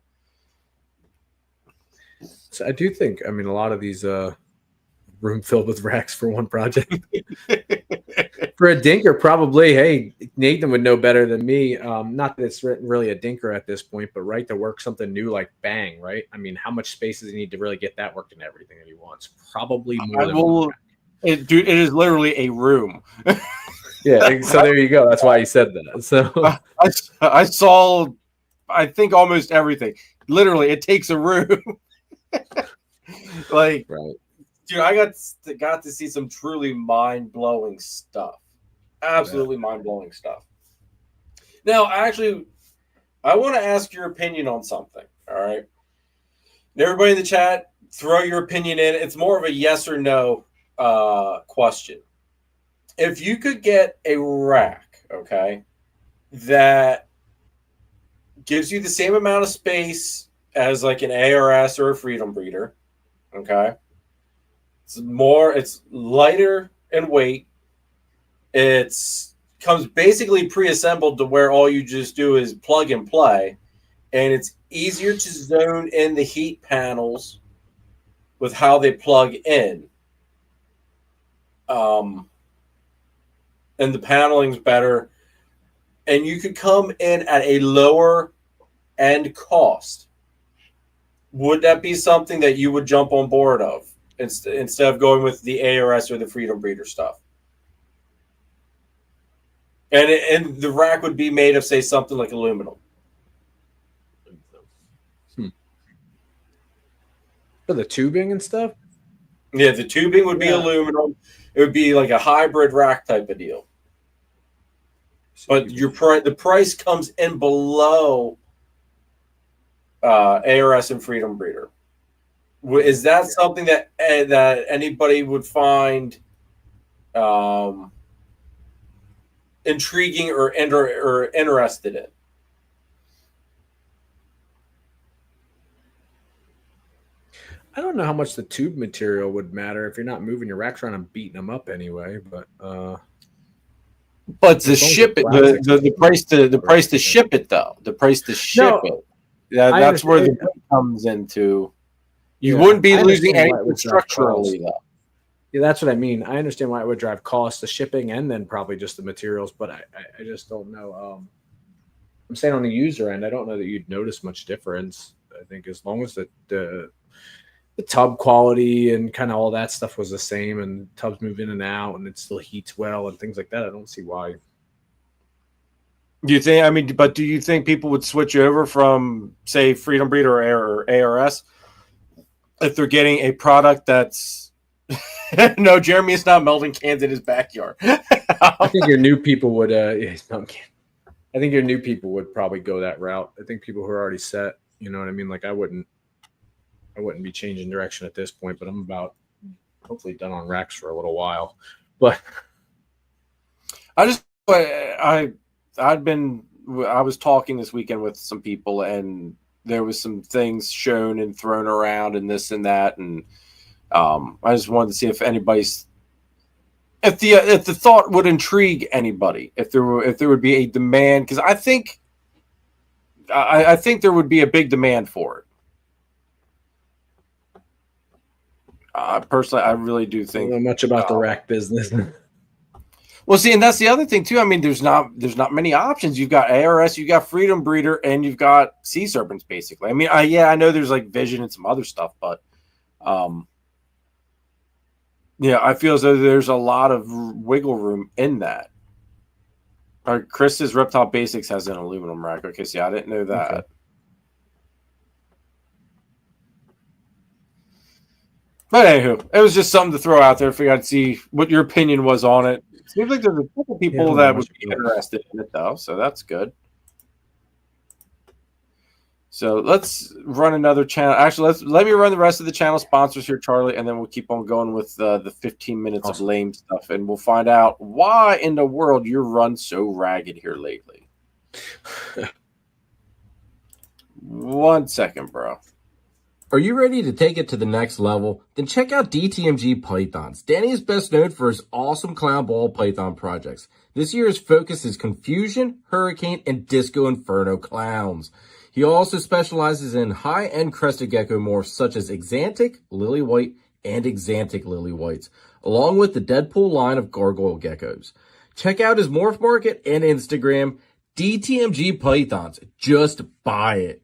So I do think, I mean, a lot of these room filled with racks for one project. For a dinker, probably. Hey, Nathan would know better than me. Not that it's really a dinker at this point, but right, to work something new like Bang, right? I mean, how much space does he need to really get that worked and everything that he wants? Probably more than one rack. Dude, it is literally a room. Yeah, so there you go. That's why he said that. So I saw, I think, almost everything. Literally, it takes a room. Like, right. dude, I got to see some truly mind-blowing stuff. Absolutely mind-blowing stuff. Now, actually, I want to ask your opinion on something, all right? And everybody in the chat, throw your opinion in. It's more of a yes or no question. If you could get a rack, okay, that gives you the same amount of space as like an ARS or a Freedom Breeder, okay? It's lighter in weight. It's comes basically pre-assembled to where all you just do is plug and play, and it's easier to zone in the heat panels with how they plug in. And the paneling's better, and you could come in at a lower end cost. Would that be something that you would jump on board of instead of going with the ARS or the Freedom Breeder stuff? And the rack would be made of, say, something like aluminum. For the tubing and stuff? Yeah, the tubing would be aluminum. It would be like a hybrid rack type of deal. But the price comes in below ARS and Freedom Breeder. Is that something that anybody would find intriguing or interested in? I don't know how much the tube material would matter if you're not moving your racks around and beating them up anyway. But the ship it, the price to ship it though, the price to ship it. That's where the comes into. You wouldn't be losing anything structurally though. Yeah, that's what I mean. I understand why it would drive costs, the shipping, and then probably just the materials. But I just don't know. I'm saying on the user end, I don't know that you'd notice much difference. I think as long as the tub quality and kind of all that stuff was the same, and tubs move in and out, and it still heats well and things like that, I don't see why. Do you think? I mean, but do you think people would switch over from, say, Freedom Breeder or ARS if they're getting a product that's no, Jeremy is not melting cans in his backyard. I think your new people would. I think your new people would probably go that route. I think people who are already set. You know what I mean? Like I wouldn't be changing direction at this point, but I'm about hopefully done on racks for a little while. But I was talking this weekend with some people, and there was some things shown and thrown around and this and that, and I just wanted to see if the thought would intrigue anybody, if there would be a demand, because I think there would be a big demand for it. Personally, I really do think. I don't know much about the rack business. Well, see, and that's the other thing too. I mean, there's not many options. You've got ARS, you've got Freedom Breeder, and you've got Sea Serpents. Basically, I mean, I know there's like Vision and some other stuff, but I feel as though there's a lot of wiggle room in that. Chris's Reptile Basics has an aluminum rack. Okay, see, I didn't know that. Okay. But anywho, it was just something to throw out there. Figured I'd see what your opinion was on it. Seems like there's a couple people that would be interested in it, though, so that's good. So let's run another channel. Actually, let me run the rest of the channel sponsors here, Charlie, and then we'll keep on going with the 15 minutes of lame stuff, and we'll find out why in the world you're run so ragged here lately. 1 second, bro. Are you ready to take it to the next level? Then check out DTMG Pythons. Danny is best known for his awesome clown ball python projects. This year's focus is Confusion, Hurricane, and Disco Inferno clowns. He also specializes in high-end crested gecko morphs such as Exantic, Lily White, and Exantic Lily Whites, along with the Deadpool line of gargoyle geckos. Check out his morph market and Instagram, DTMG Pythons. Just buy it.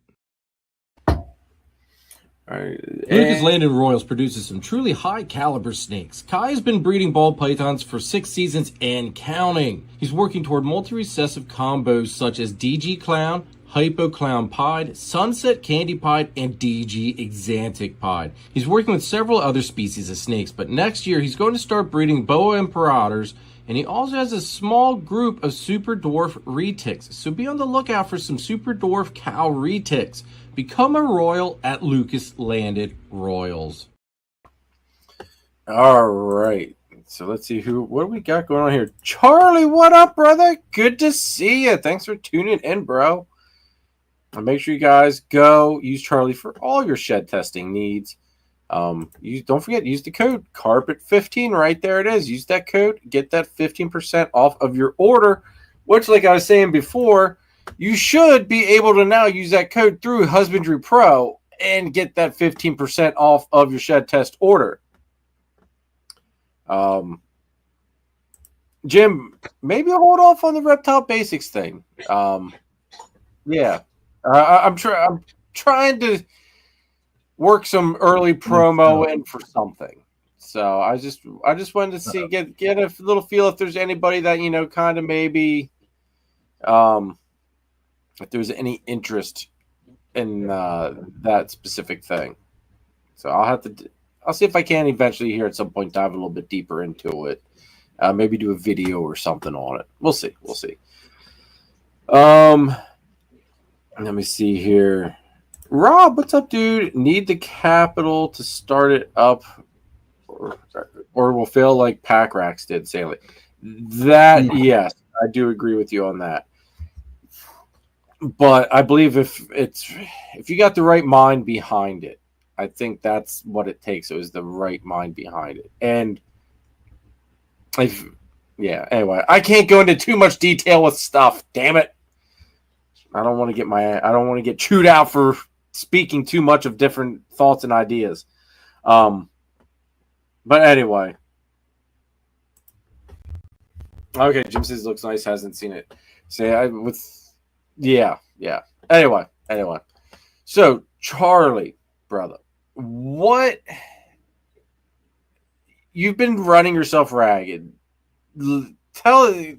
All right. Lucas Landon Royals produces some truly high caliber snakes. Kai has been breeding ball pythons for 6 seasons and counting. He's working toward multi-recessive combos such as DG Clown, Hypo Clown Pied, Sunset Candy Pied, and DG Exantic Pied. He's working with several other species of snakes, but next year he's going to start breeding Boa Imperators, and he also has a small group of super dwarf retics. So be on the lookout for some super dwarf cow retics. Become a royal at Lucas Landon Royals. All right. So let's see what do we got going on here. Charlie, what up, brother? Good to see you. Thanks for tuning in, bro. And make sure you guys go use Charlie for all your shed testing needs. Don't forget, use the code CARPET15 right there. It is. Use that code, get that 15% off of your order, which, like I was saying before, you should be able to now use that code through Husbandry Pro and get that 15% off of your shed test order. Jim, maybe hold off on the Reptile Basics thing. Yeah. I'm trying to work some early promo in for something. So I just wanted to see get a little feel if there's anybody that kind of maybe if there's any interest in that specific thing. So I'll see if I can eventually here at some point dive a little bit deeper into it. Maybe do a video or something on it. We'll see. Let me see here. Rob, what's up, dude? Need the capital to start it up, or will fail like Pack Racks did, Stanley. That, yes, I do agree with you on that. But I believe if you got the right mind behind it, I think that's what it takes. It was the right mind behind it. And anyway, I can't go into too much detail with stuff. Damn it. I don't want to get chewed out for speaking too much of different thoughts and ideas. But anyway. Okay, Jim says looks nice, hasn't seen it. Yeah. Anyway. So, Charlie, brother, what you've been running yourself ragged. Tell the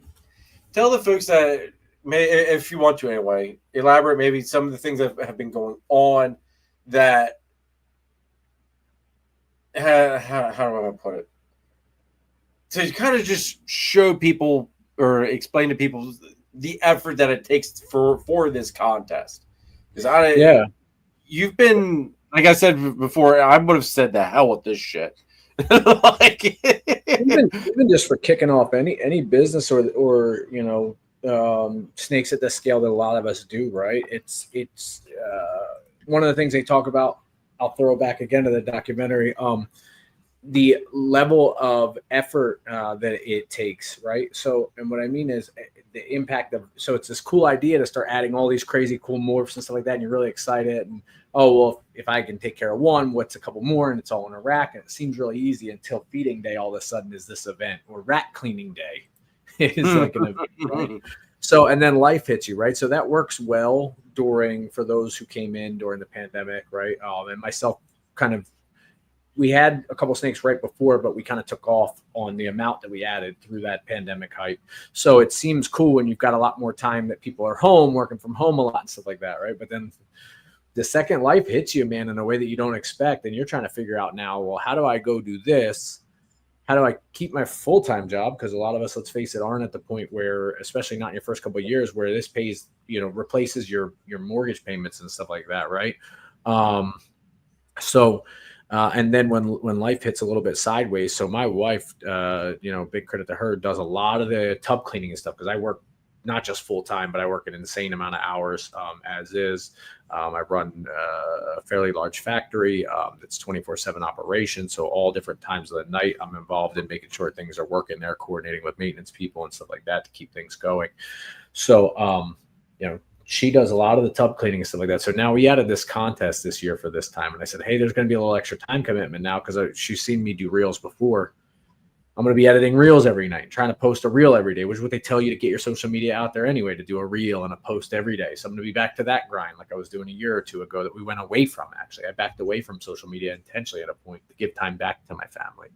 folks that if you want to anyway, elaborate maybe some of the things that have been going on that how do I want to put it? To kind of just show people or explain to people the effort that it takes for this contest. Because you've been, like I said before, I would have said the hell with this shit. even just for kicking off any business or snakes at the scale that a lot of us do, right? It's one of the things they talk about. I'll throw back again to the documentary. The level of effort that it takes, right? So, and what I mean is the impact of, so it's this cool idea to start adding all these crazy cool morphs and stuff like that. And you're really excited. And, oh, well, if I can take care of one, what's a couple more? And it's all in a rack. And it seems really easy until feeding day all of a sudden is this event, or rat cleaning day is like an event, right? So, and then life hits you, right? So that works well for those who came in during the pandemic, right? And myself we had a couple snakes right before, but we kind of took off on the amount that we added through that pandemic hype. So it seems cool when you've got a lot more time that people are home, working from home a lot and stuff like that, right? But then the second life hits you, man, in a way that you don't expect, and you're trying to figure out now, well, how do I go do this? How do I keep my full-time job? Because a lot of us, let's face it, aren't at the point where, especially not in your first couple of years, where this pays, replaces your mortgage payments and stuff like that, right? And then when life hits a little bit sideways, so my wife, big credit to her, does a lot of the tub cleaning and stuff because I work not just full time, but I work an insane amount of hours as is. I run a fairly large factory that's 24/7 operation. So all different times of the night, I'm involved in making sure things are working there, coordinating with maintenance people and stuff like that to keep things going. So, she does a lot of the tub cleaning and stuff like that. So now we added this contest this year for this time. And I said, hey, there's going to be a little extra time commitment now because she's seen me do reels before. I'm going to be editing reels every night, trying to post a reel every day, which is what they tell you to get your social media out there anyway, to do a reel and a post every day. So I'm going to be back to that grind like I was doing a year or two ago that we went away from, actually. I backed away from social media intentionally at a point to give time back to my family.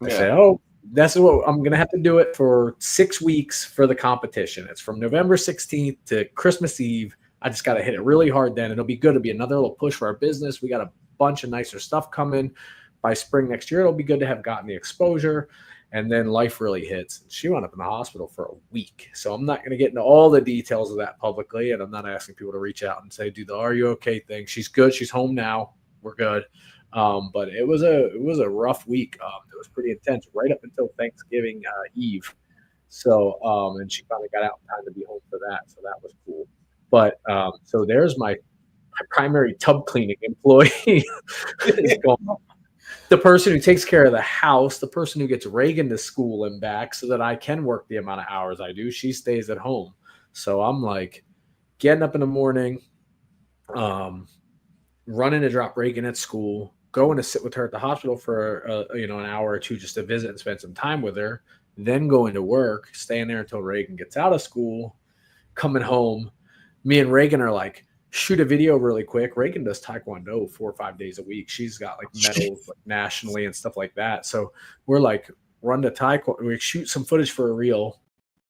I said, oh, that's what I'm going to have to do it for 6 weeks for the competition. It's from November 16th to Christmas Eve. I just got to hit it really hard then. It'll be good. It'll be another little push for our business. We got a bunch of nicer stuff coming. By spring next year, it'll be good to have gotten the exposure. And then life really hits. She wound up in the hospital for a week. So I'm not going to get into all the details of that publicly. And I'm not asking people to reach out and say, do the "Are you okay" thing. She's good. She's home now. We're good. But it was a rough week. It was pretty intense right up until Thanksgiving Eve. So, and she finally got out in time to be home for that. So that was cool. But so there's my primary tub cleaning employee. The person who takes care of the house, the person who gets Reagan to school and back so that I can work the amount of hours I do, she stays at home. So I'm like getting up in the morning, running to drop Reagan at school, going to sit with her at the hospital for an hour or two just to visit and spend some time with her, then going to work, staying there until Reagan gets out of school, coming home. Me and Reagan are like, shoot a video really quick. Reagan does Taekwondo 4 or 5 days a week. She's got like medals like nationally and stuff like that. So we're like, run to Taekwondo. We shoot some footage for a reel,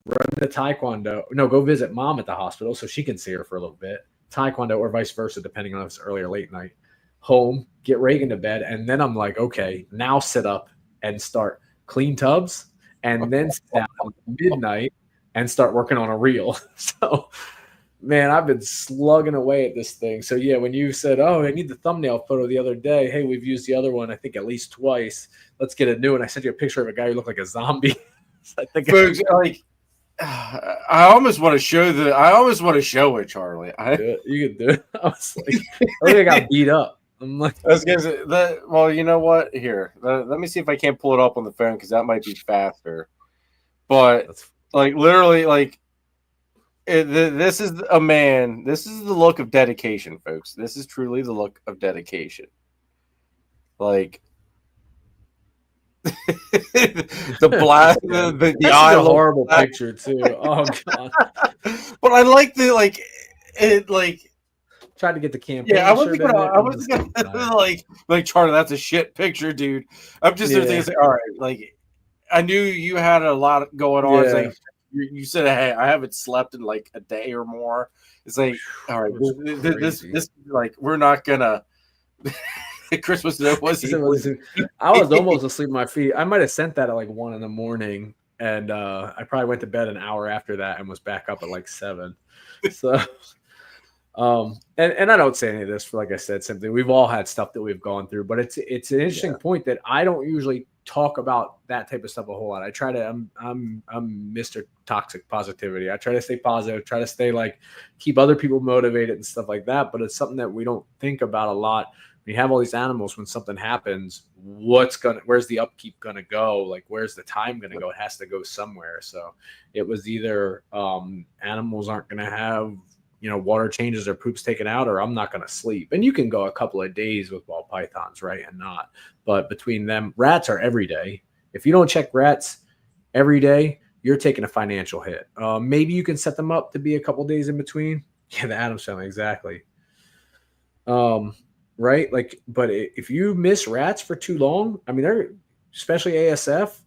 run to Taekwondo. No, go visit mom at the hospital so she can see her for a little bit. Taekwondo or vice versa, depending on if it's early or late night. Home, get Reagan to bed. And then I'm like, okay, now sit up and start clean tubs and then sit down at midnight and start working on a reel. So man, I've been slugging away at this thing. So, yeah, when you said, oh, I need the thumbnail photo the other day, hey, we've used the other one, I think, at least twice. Let's get a new one. I sent you a picture of a guy who looked like a zombie. I think folks, I almost want to show it, Charlie. You can do it. I was like, I think I got beat up. I'm like, I was gonna say that. Well, you know what? Here, let me see if I can't pull it up on the phone because that might be faster. But like literally, like this is a man. This is the look of dedication, folks. This is truly the look of dedication. Like the black, the eye, a horrible picture too. Oh god! But I like the it like. Tried to get the campaign. Yeah, I wasn't gonna like Charlie. That's a shit picture, dude. I'm just there thinking, all right, like I knew you had a lot going on. It's like you said, hey, I haven't slept in like a day or more. It's like, all right, this like we're not gonna. Christmas was. I was almost asleep on my feet. I might have sent that at like 1 a.m, and I probably went to bed an hour after that and was back up at like 7. So. And I don't say any of this for, like I said, simply we've all had stuff that we've gone through, but it's an interesting point that I don't usually talk about that type of stuff a whole lot. I try to, I'm Mr. Toxic Positivity. I try to stay positive, try to stay like keep other people motivated and stuff like that. But it's something that we don't think about a lot. We have all these animals. When something happens, where's the upkeep gonna go? Like, where's the time gonna go? It has to go somewhere. So it was either animals aren't gonna have water changes or poops taken out, or I'm not going to sleep. And you can go a couple of days with ball pythons, right? And not, but between them, rats are every day. If you don't check rats every day, you're taking a financial hit. Maybe you can set them up to be a couple of days in between. Yeah, the Addams family, exactly. Right? Like, but if you miss rats for too long, I mean, they're especially ASF.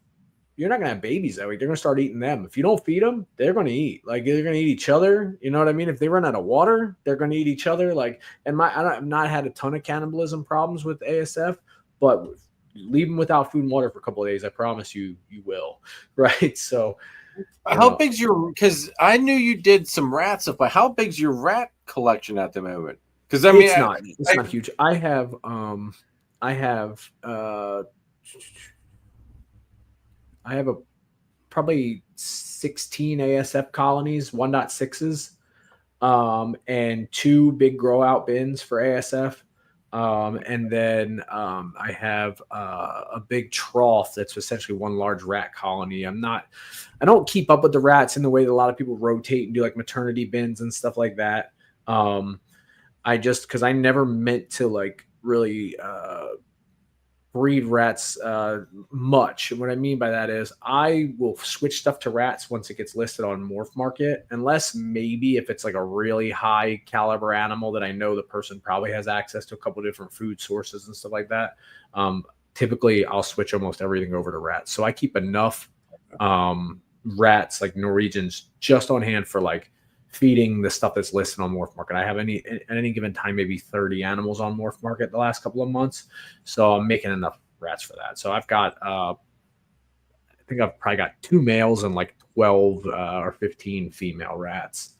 You're not going to have babies that week. They're going to start eating them. If you don't feed them, they're going to eat. Like, they're going to eat each other. You know what I mean? If they run out of water, they're going to eat each other. Like, and I've not had a ton of cannibalism problems with ASF, but leave them without food and water for a couple of days. I promise you will. Right? So, how big's your? Because I knew you did some rat stuff, but how big's your rat collection at the moment? Because I mean, it's not huge. I have probably 16 ASF colonies, 1.6s, and 2 big grow out bins for ASF. And then I have a big trough that's essentially one large rat colony. I don't keep up with the rats in the way that a lot of people rotate and do like maternity bins and stuff like that. Because I never meant to like really breed rats much. And what I mean by that is I will switch stuff to rats once it gets listed on Morph Market, unless maybe if it's like a really high caliber animal that I know the person probably has access to a couple of different food sources and stuff like that. Typically I'll switch almost everything over to rats. So I keep enough rats, like Norwegians, just on hand for like feeding the stuff that's listed on Morph Market. I have at any given time, maybe 30 animals on Morph Market the last couple of months. So I'm making enough rats for that. So I've got, I think I've probably got 2 males and like 12 or 15 female rats.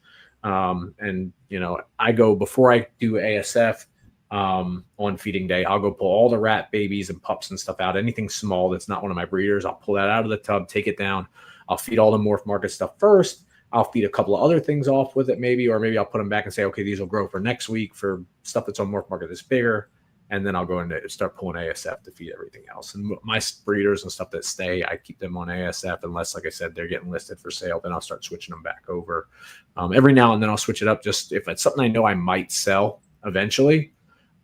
And, you know, I go before I do ASF on feeding day, I'll go pull all the rat babies and pups and stuff out. Anything small that's not one of my breeders, I'll pull that out of the tub, take it down. I'll feed all the Morph Market stuff first. I'll feed a couple of other things off with it maybe, or maybe I'll put them back and say, okay, these will grow for next week for stuff that's on Morph Market that's bigger. And then I'll go into start pulling ASF to feed everything else. And my breeders and stuff that stay, I keep them on ASF unless, like I said, they're getting listed for sale. Then I'll start switching them back over. Every now and then I'll switch it up. Just if it's something I know I might sell eventually,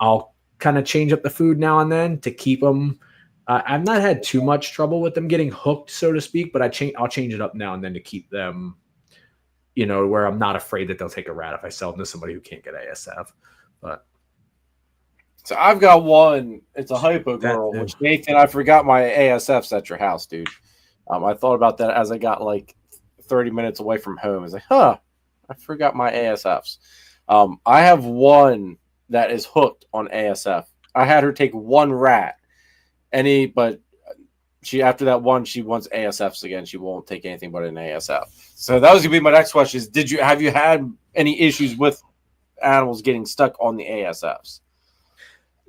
I'll kind of change up the food now and then to keep them. I've not had too much trouble with them getting hooked, so to speak, but I'll change it up now and then to keep them, you know, where I'm not afraid that they'll take a rat if I sell them to somebody who can't get ASF. But so I've got one. It's a hypo girl, which Nathan, I forgot my ASFs at your house, dude. I thought about that as I got like 30 minutes away from home. I was like, I forgot my ASFs. I have one that is hooked on ASF. I had her take 1 rat, but she, after that one, she wants ASFs again. She won't take anything but an ASF. So that was gonna be my next question: is have you had any issues with animals getting stuck on the ASFs?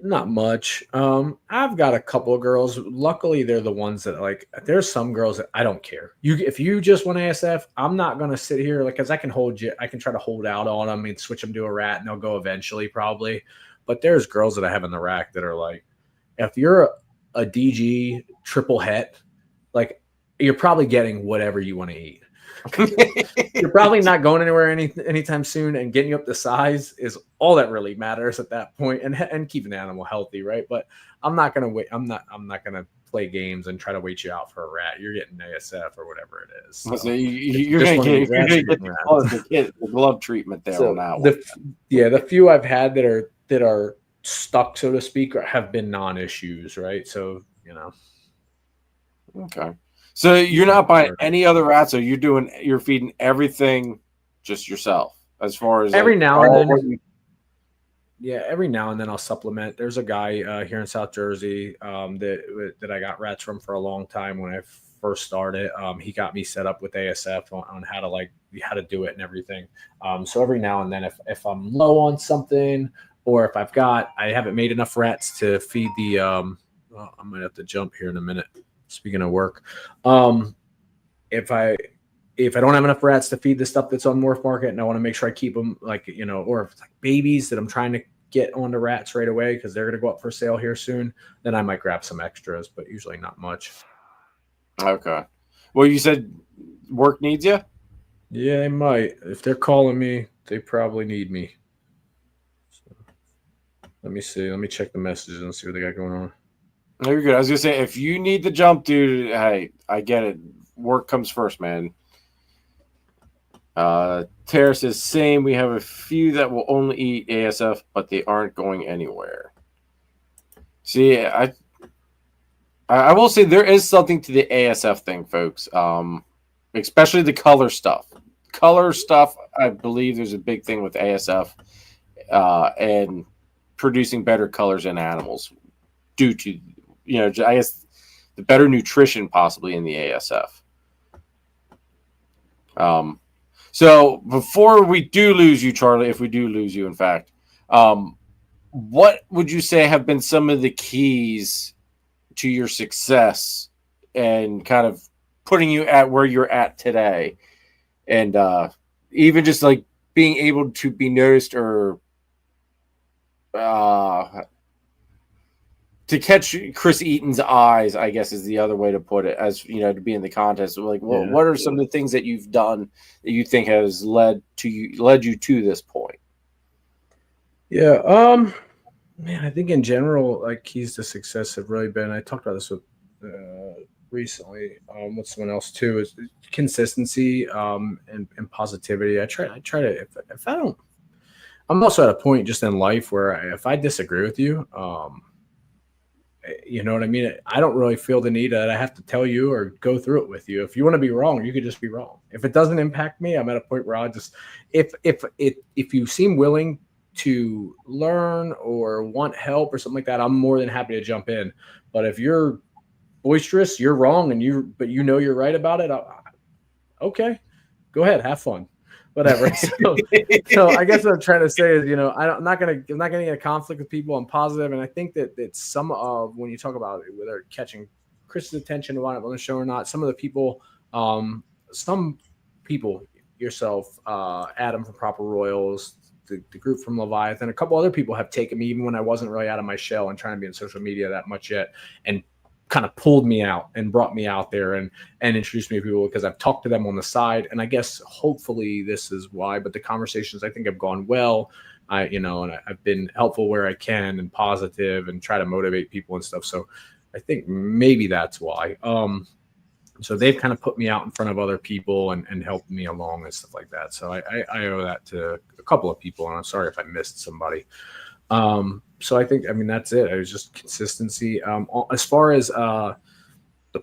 Not much. I've got a couple of girls. Luckily, they're the ones that like. There's some girls that I don't care. If you just want ASF, I'm not gonna sit here like, because I can hold you. I can try to hold out on them and switch them to a rat, and they'll go eventually, probably. But there's girls that I have in the rack that are like, if you're a DG triple het, like you're probably getting whatever you want to eat. You're probably not going anywhere anytime soon, and getting you up to size is all that really matters at that point, and keeping the animal healthy, right? But I'm not gonna wait. I'm not gonna play games and try to wait you out for a rat. You're getting ASF or whatever it is. So you're gonna get the glove treatment there on that one. The few I've had that are stuck, so to speak, have been non-issues, right? So, you know. Okay. So you're not buying any other rats, so you're feeding everything just yourself, as far as every now and then. Every now and then I'll supplement. There's a guy here in South Jersey that I got rats from for a long time when I first started. He got me set up with ASF on how to do it and everything. So every now and then, if I'm low on something, or if I haven't made enough rats to feed the, I might have to jump here in a minute. Speaking of work, if I don't have enough rats to feed the stuff that's on Morph Market, and I want to make sure I keep them, like, you know, or if it's like babies that I'm trying to get onto rats right away because they're going to go up for sale here soon, then I might grab some extras, but usually not much. Okay. Well, you said work needs you? Yeah, they might. If they're calling me, they probably need me. So, let me see. Let me check the messages and see what they got going on. You're good. I was gonna say, if you need the jump, dude, hey, I get it. Work comes first, man. Tara says, same. We have a few that will only eat ASF, but they aren't going anywhere. See, I will say there is something to the ASF thing, folks. Especially the color stuff. Color stuff, I believe there's a big thing with ASF and producing better colors in animals due to, you know, I guess the better nutrition possibly in the ASF. So before we do lose you, Charlie, if we do lose you, in fact, what would you say have been some of the keys to your success and kind of putting you at where you're at today. And even just like being able to be noticed or to catch Chris Eaton's eyes, I guess is the other way to put it, as you know, to be in the contest. Like, what are some of the things that you've done that you think has led you to this point? Yeah, man, I think in general, like keys to success have really been. I talked about this with recently with someone else too. Is consistency and positivity. I try to if I don't. I'm also at a point just in life where if I disagree with you, you know what I mean? I don't really feel the need that I have to tell you or go through it with you. If you want to be wrong, you could just be wrong. If it doesn't impact me, I'm at a point where I'll just, if you seem willing to learn or want help or something like that, I'm more than happy to jump in. But if you're boisterous, you're wrong, but you know you're right about it, okay, go ahead, have fun. Whatever. So I guess what I'm trying to say is, you know, I'm not gonna get a conflict with people. I'm positive, and I think that some of when you talk about it, whether catching Chris's attention on the show or not, some of the people, yourself, Adam from Proper Royals, the group from Leviathan, a couple other people have taken me even when I wasn't really out of my shell and trying to be in social media that much yet, and kind of pulled me out and brought me out there and introduced me to people because I've talked to them on the side. And I guess hopefully this is why, but the conversations I think have gone well. And I've been helpful where I can and positive and try to motivate people and stuff. So I think maybe that's why. So they've kind of put me out in front of other people and helped me along and stuff like that. So I owe that to a couple of people, and I'm sorry if I missed somebody. So I think, that's it. It was just consistency. As far as the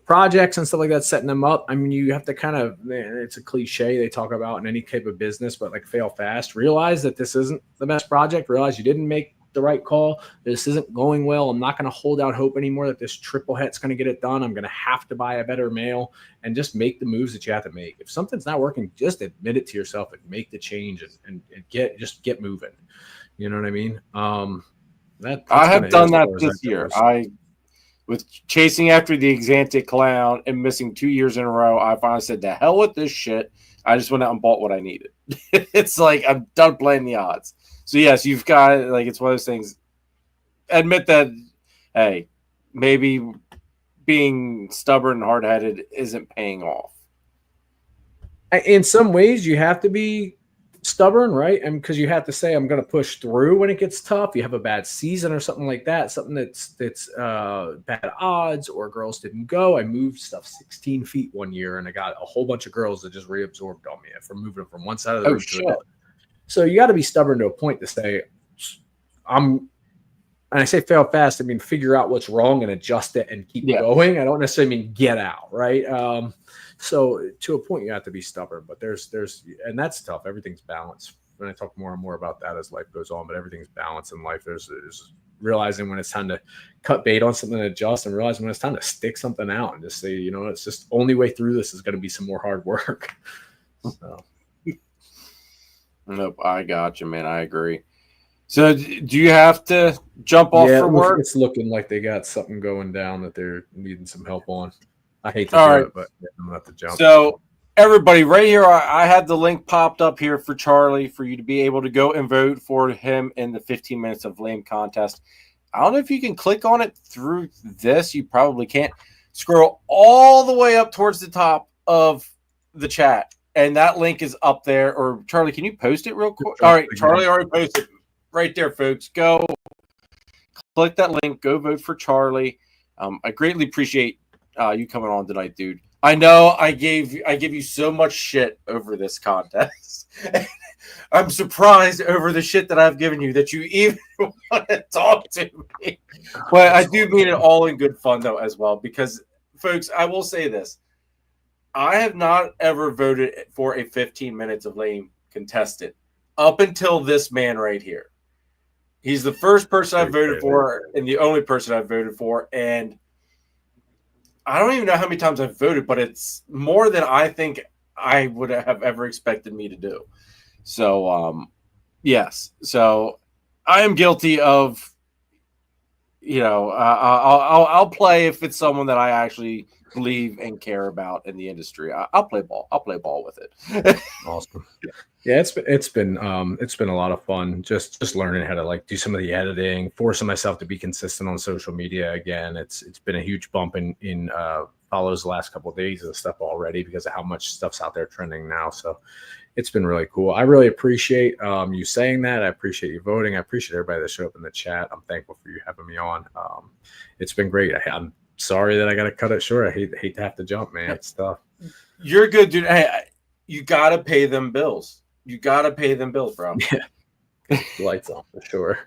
projects and stuff like that, setting them up, you have to kind of, it's a cliche they talk about in any type of business, but like fail fast. Realize that this isn't the best project. Realize you didn't make the right call. This isn't going well. I'm not going to hold out hope anymore that this triple het's going to get it done. I'm going to have to buy a better male and just make the moves that you have to make. If something's not working, just admit it to yourself and make the change and get moving. You know what I mean? I have done that this year. With chasing after the Exantic clown and missing 2 years in a row, I finally said, "The hell with this shit." I just went out and bought what I needed. It's like I'm done playing the odds. So yes, you've got it's one of those things. Admit that, hey, maybe being stubborn and hard-headed isn't paying off. In some ways, you have to be stubborn, right? And because you have to say, I'm going to push through when it gets tough. You have a bad season or something like that, something that's bad odds, or girls didn't go. I moved stuff 16 feet one year, and I got a whole bunch of girls that just reabsorbed on me from moving from one side of the room to the other. So you got to be stubborn to a point to say, and I say fail fast, figure out what's wrong and adjust it and keep going. I don't necessarily mean get out, right? So to a point, you have to be stubborn, but and that's tough. Everything's balanced. And I talk more and more about that as life goes on, but everything's balanced in life. There's realizing when it's time to cut bait on something and adjust, and realizing when it's time to stick something out and just say, it's just only way through this is going to be some more hard work. So. Nope. I got you, man. I agree. So do you have to jump off for work? It's looking like they got something going down that they're needing some help on. I hate to do it, but I'm going to have to jump. So everybody, right here, I had the link popped up here for Charlie for you to be able to go and vote for him in the 15 minutes of lame contest. I don't know if you can click on it through this. You probably can't. Scroll all the way up towards the top of the chat, and that link is up there. Or Charlie, can you post it real quick? All right, Charlie already posted it. Right there, folks. Go click that link. Go vote for Charlie. I greatly appreciate you coming on tonight, dude. I know I gave you so much shit over this contest. I'm surprised over the shit that I've given you that you even want to talk to me. But I do mean it all in good fun, though, as well. Because, folks, I will say this. I have not ever voted for a 15 minutes of lame contestant up until this man right here. He's the first person I've voted for and the only person I've voted for. And I don't even know how many times I've voted, but it's more than I think I would have ever expected me to do. So, yes. So I am guilty of, I'll play if it's someone that I actually believe and care about in the industry. I'll play ball. I'll play ball with it. Awesome. Yeah, it's been a lot of fun just learning how to like do some of the editing, forcing myself to be consistent on social media again. It's been a huge bump in follows the last couple of days of stuff already because of how much stuff's out there trending now. So it's been really cool. I really appreciate you saying that. I appreciate you voting. I appreciate everybody that showed up in the chat. I'm thankful for you having me on. It's been great. I'm sorry that I got to cut it short. I hate to have to jump, man. It's tough. You're good, dude. Hey, you got to pay them bills. You got to pay them bills, bro. Yeah. Lights on for sure.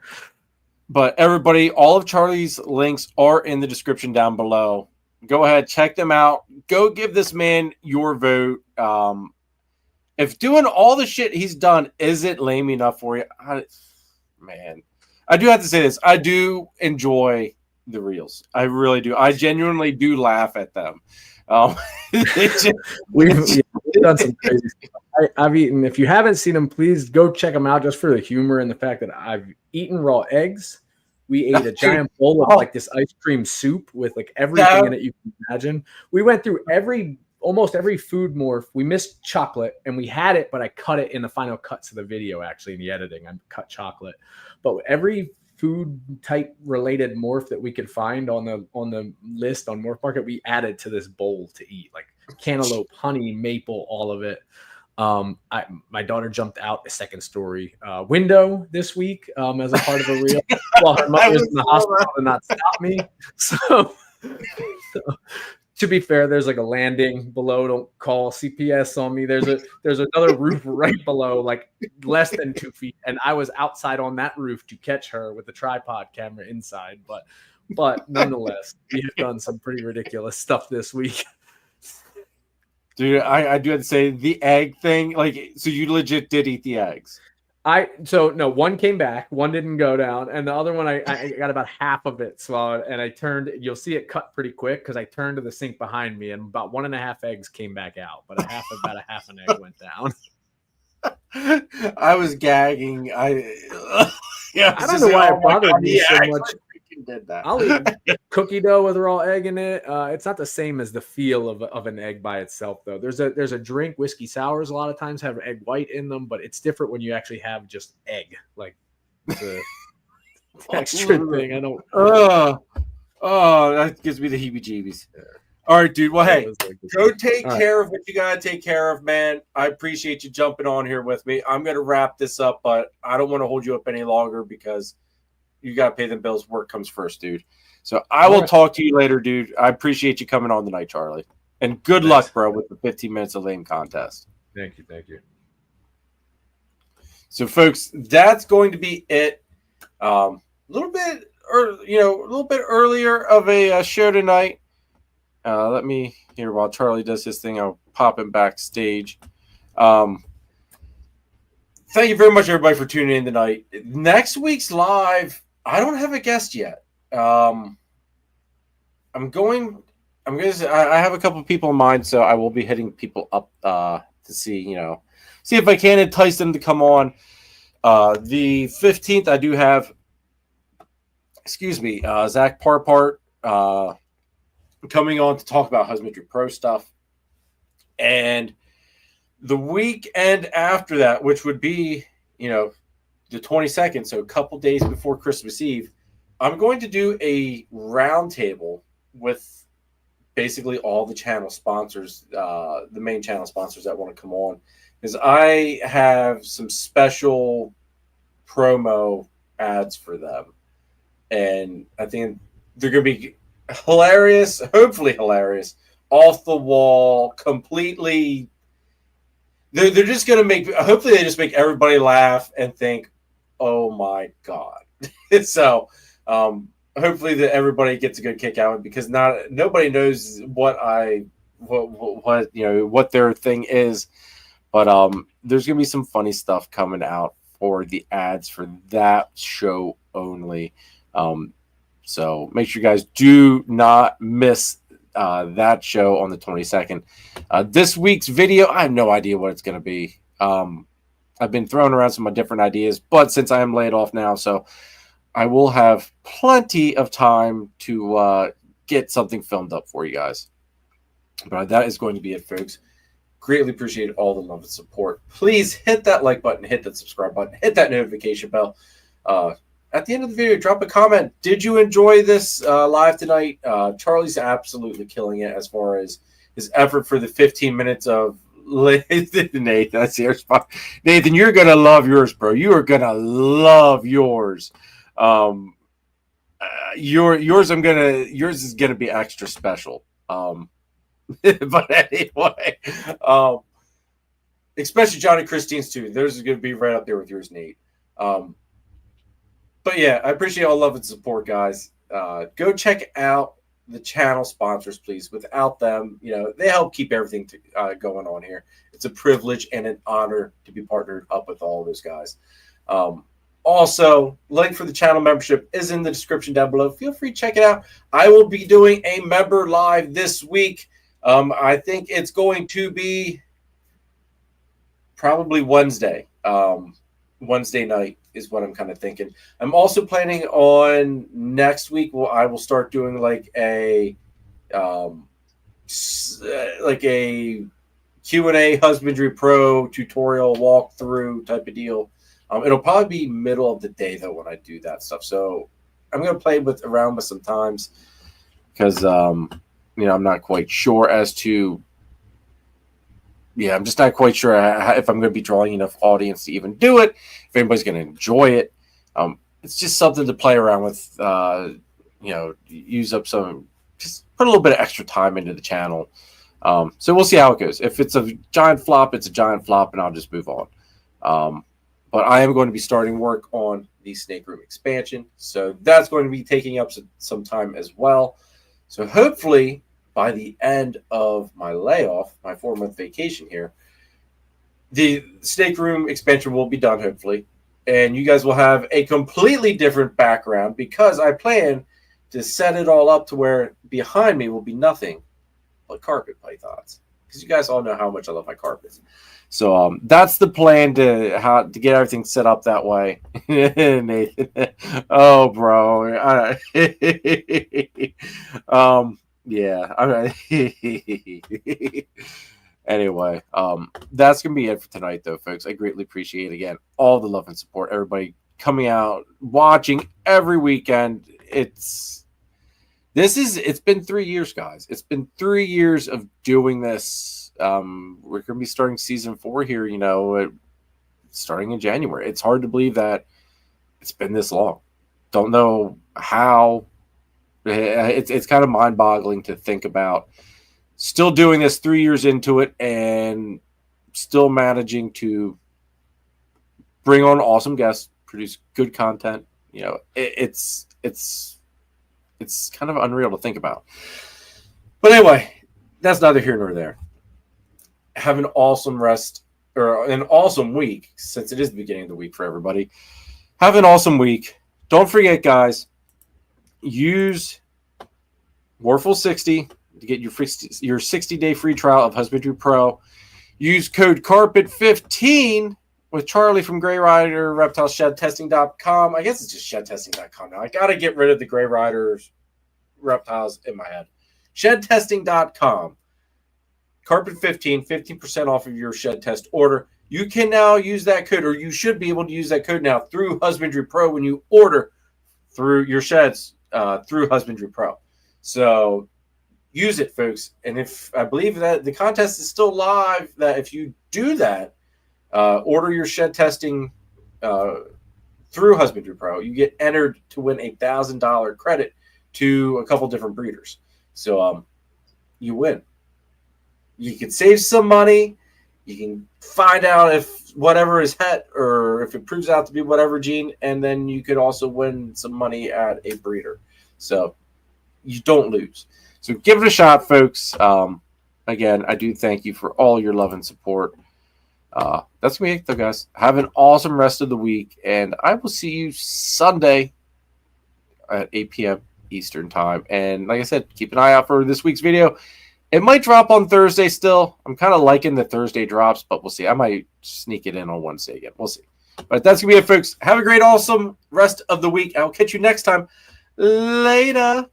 But everybody, all of Charlie's links are in the description down below. Go ahead, check them out. Go give this man your vote. If doing all the shit he's done isn't lame enough for you, man, I do have to say this. I do enjoy the reels. I really do. I genuinely do laugh at them. We've done some crazy stuff. I've eaten. If you haven't seen them, please go check them out just for the humor and the fact that I've eaten raw eggs. We ate a giant bowl of like this ice cream soup with like everything in it you can imagine. We went through almost every food morph. We missed chocolate and we had it, but I cut it in the final cuts of the video, actually in the editing. I cut chocolate. But every food type related morph that we could find on the list on Morph Market, we added to this bowl to eat, like cantaloupe, honey, maple, all of it. My daughter jumped out a second story window this week as a part of a reel while her mother was in the hospital and not stop me. So to be fair, there's like a landing below. Don't call CPS on me. There's another roof right below, like less than 2 feet, and I was outside on that roof to catch her with the tripod camera inside. But nonetheless, we have done some pretty ridiculous stuff this week. Dude, I do have to say the egg thing. Like, so you legit did eat the eggs? No, one came back, one didn't go down, and the other one I got about half of it swallowed, and I turned. You'll see it cut pretty quick because I turned to the sink behind me, and about 1.5 eggs came back out, but about a half an egg went down. I was gagging. I don't know why it bothered me so much. Did that. I'll eat cookie dough with raw egg in it. It's not the same as the feel of an egg by itself, though. There's a drink, whiskey sours. A lot of times have egg white in them, but it's different when you actually have just egg, like the texture thing. I don't. That gives me the heebie-jeebies. Yeah. All right, dude. Well, hey, go take care of what you gotta take care of, man. I appreciate you jumping on here with me. I'm gonna wrap this up, but I don't want to hold you up any longer because you got to pay them bills. Work comes first, dude. So I will talk to you later, dude. I appreciate you coming on tonight, Charlie. And good luck, bro, with the 15 minutes of lame contest. Thank you. So, folks, that's going to be it. A little bit earlier of a show tonight. Let me hear while Charlie does his thing. I'll pop him backstage. Thank you very much, everybody, for tuning in tonight. Next week's live, I don't have a guest yet. I have a couple of people in mind, so I will be hitting people up to see if I can entice them to come on. The 15th, I do have, Zach Parpart coming on to talk about Husbandry Pro stuff. And the weekend after that, which would be, the 22nd, so a couple days before Christmas Eve, I'm going to do a roundtable with basically all the channel sponsors, the main channel sponsors that want to come on, because I have some special promo ads for them. And I think they're going to be hilarious, hopefully hilarious, off the wall, completely. They're just going to hopefully they just make everybody laugh and think, oh my God. So hopefully that everybody gets a good kick out of it, because nobody knows what their thing is. But there's going to be some funny stuff coming out for the ads for that show only. So make sure you guys do not miss that show on the 22nd. This week's video, I have no idea what it's going to be. I've been throwing around some different ideas, but since I am laid off now, so I will have plenty of time to get something filmed up for you guys. But that is going to be it, folks. Greatly appreciate all the love and support. Please hit that like button, hit that subscribe button, hit that notification bell. At the end of the video, drop a comment. Did you enjoy this live tonight? Charlie's absolutely killing it as far as his effort for the 15 minutes of Nathan. That's your spot. Nathan, you're gonna love yours, bro. You are gonna love yours. Yours is gonna be extra special. But anyway, especially Johnny Christine's too. Theirs is going to be right up there with yours, Nate. But yeah, I appreciate all love and support, guys. Go check out the channel sponsors, please. Without them, they help keep everything going on here. It's a privilege and an honor to be partnered up with all of those guys. Also, link for the channel membership is in the description down below. Feel free to check it out. I will be doing a member live this week. I think it's going to be probably Wednesday. Wednesday night is what I'm kind of thinking. I'm also planning on next week. I will start doing like a Q&A Husbandry Pro tutorial walkthrough type of deal. It'll probably be middle of the day though when I do that stuff. So I'm gonna play around with some times because I'm not quite sure as to. Yeah, I'm just not quite sure if I'm going to be drawing enough audience to even do it. If anybody's going to enjoy it, it's just something to play around with. Use up just put a little bit of extra time into the channel. So we'll see how it goes. If it's a giant flop, it's a giant flop, and I'll just move on. But I am going to be starting work on the Snake Room expansion, so that's going to be taking up some time as well. So hopefully, by the end of my layoff, my 4-month vacation here, the Snake Room expansion will be done, hopefully. And you guys will have a completely different background because I plan to set it all up to where behind me will be nothing but carpet pythons. Because you guys all know how much I love my carpets. So that's the plan to get everything set up that way. Nathan. Oh, bro. Yeah. Anyway, that's gonna be it for tonight, though, folks. I greatly appreciate again all the love and support. Everybody coming out, watching every weekend. It's been 3 years, guys. It's been 3 years of doing this. We're gonna be starting season 4 here. Starting in January. It's hard to believe that it's been this long. Don't know how. It's kind of mind-boggling to think about still doing this 3 years into it and still managing to bring on awesome guests, produce good content. It's kind of unreal to think about. But anyway, that's neither here nor there. Have an awesome rest or an awesome week, since it is the beginning of the week for everybody. Have an awesome week. Don't forget, guys, use Warfel 60 to get your 60-day free trial of Husbandry Pro. Use code CARPET15 with Charlie from Gray Rider Reptile ShedTesting.com. I guess it's just ShedTesting.com now. I got to get rid of the Gray Riders Reptiles in my head. ShedTesting.com. Carpet15, 15% off of your shed test order. You can now use that code, or you should be able to use that code now through Husbandry Pro when you order through your sheds through Husbandry Pro. So use it, folks. And if I believe that the contest is still live, that if you do that, order your shed testing through Husbandry Pro, you get entered to win $1,000 credit to a couple different breeders. So you win. You can save some money. You can find out if whatever is het or if it proves out to be whatever gene, and then you could also win some money at a breeder. So you don't lose. So give it a shot, folks. Again, I do thank you for all your love and support. That's me, though, guys. Have an awesome rest of the week, and I will see you Sunday at 8 p.m. Eastern time. And like I said, keep an eye out for this week's video. It might drop on Thursday still. I'm kind of liking the Thursday drops, but we'll see. I might sneak it in on Wednesday again. We'll see. But that's going to be it, folks. Have a great, awesome rest of the week. I'll catch you next time. Later.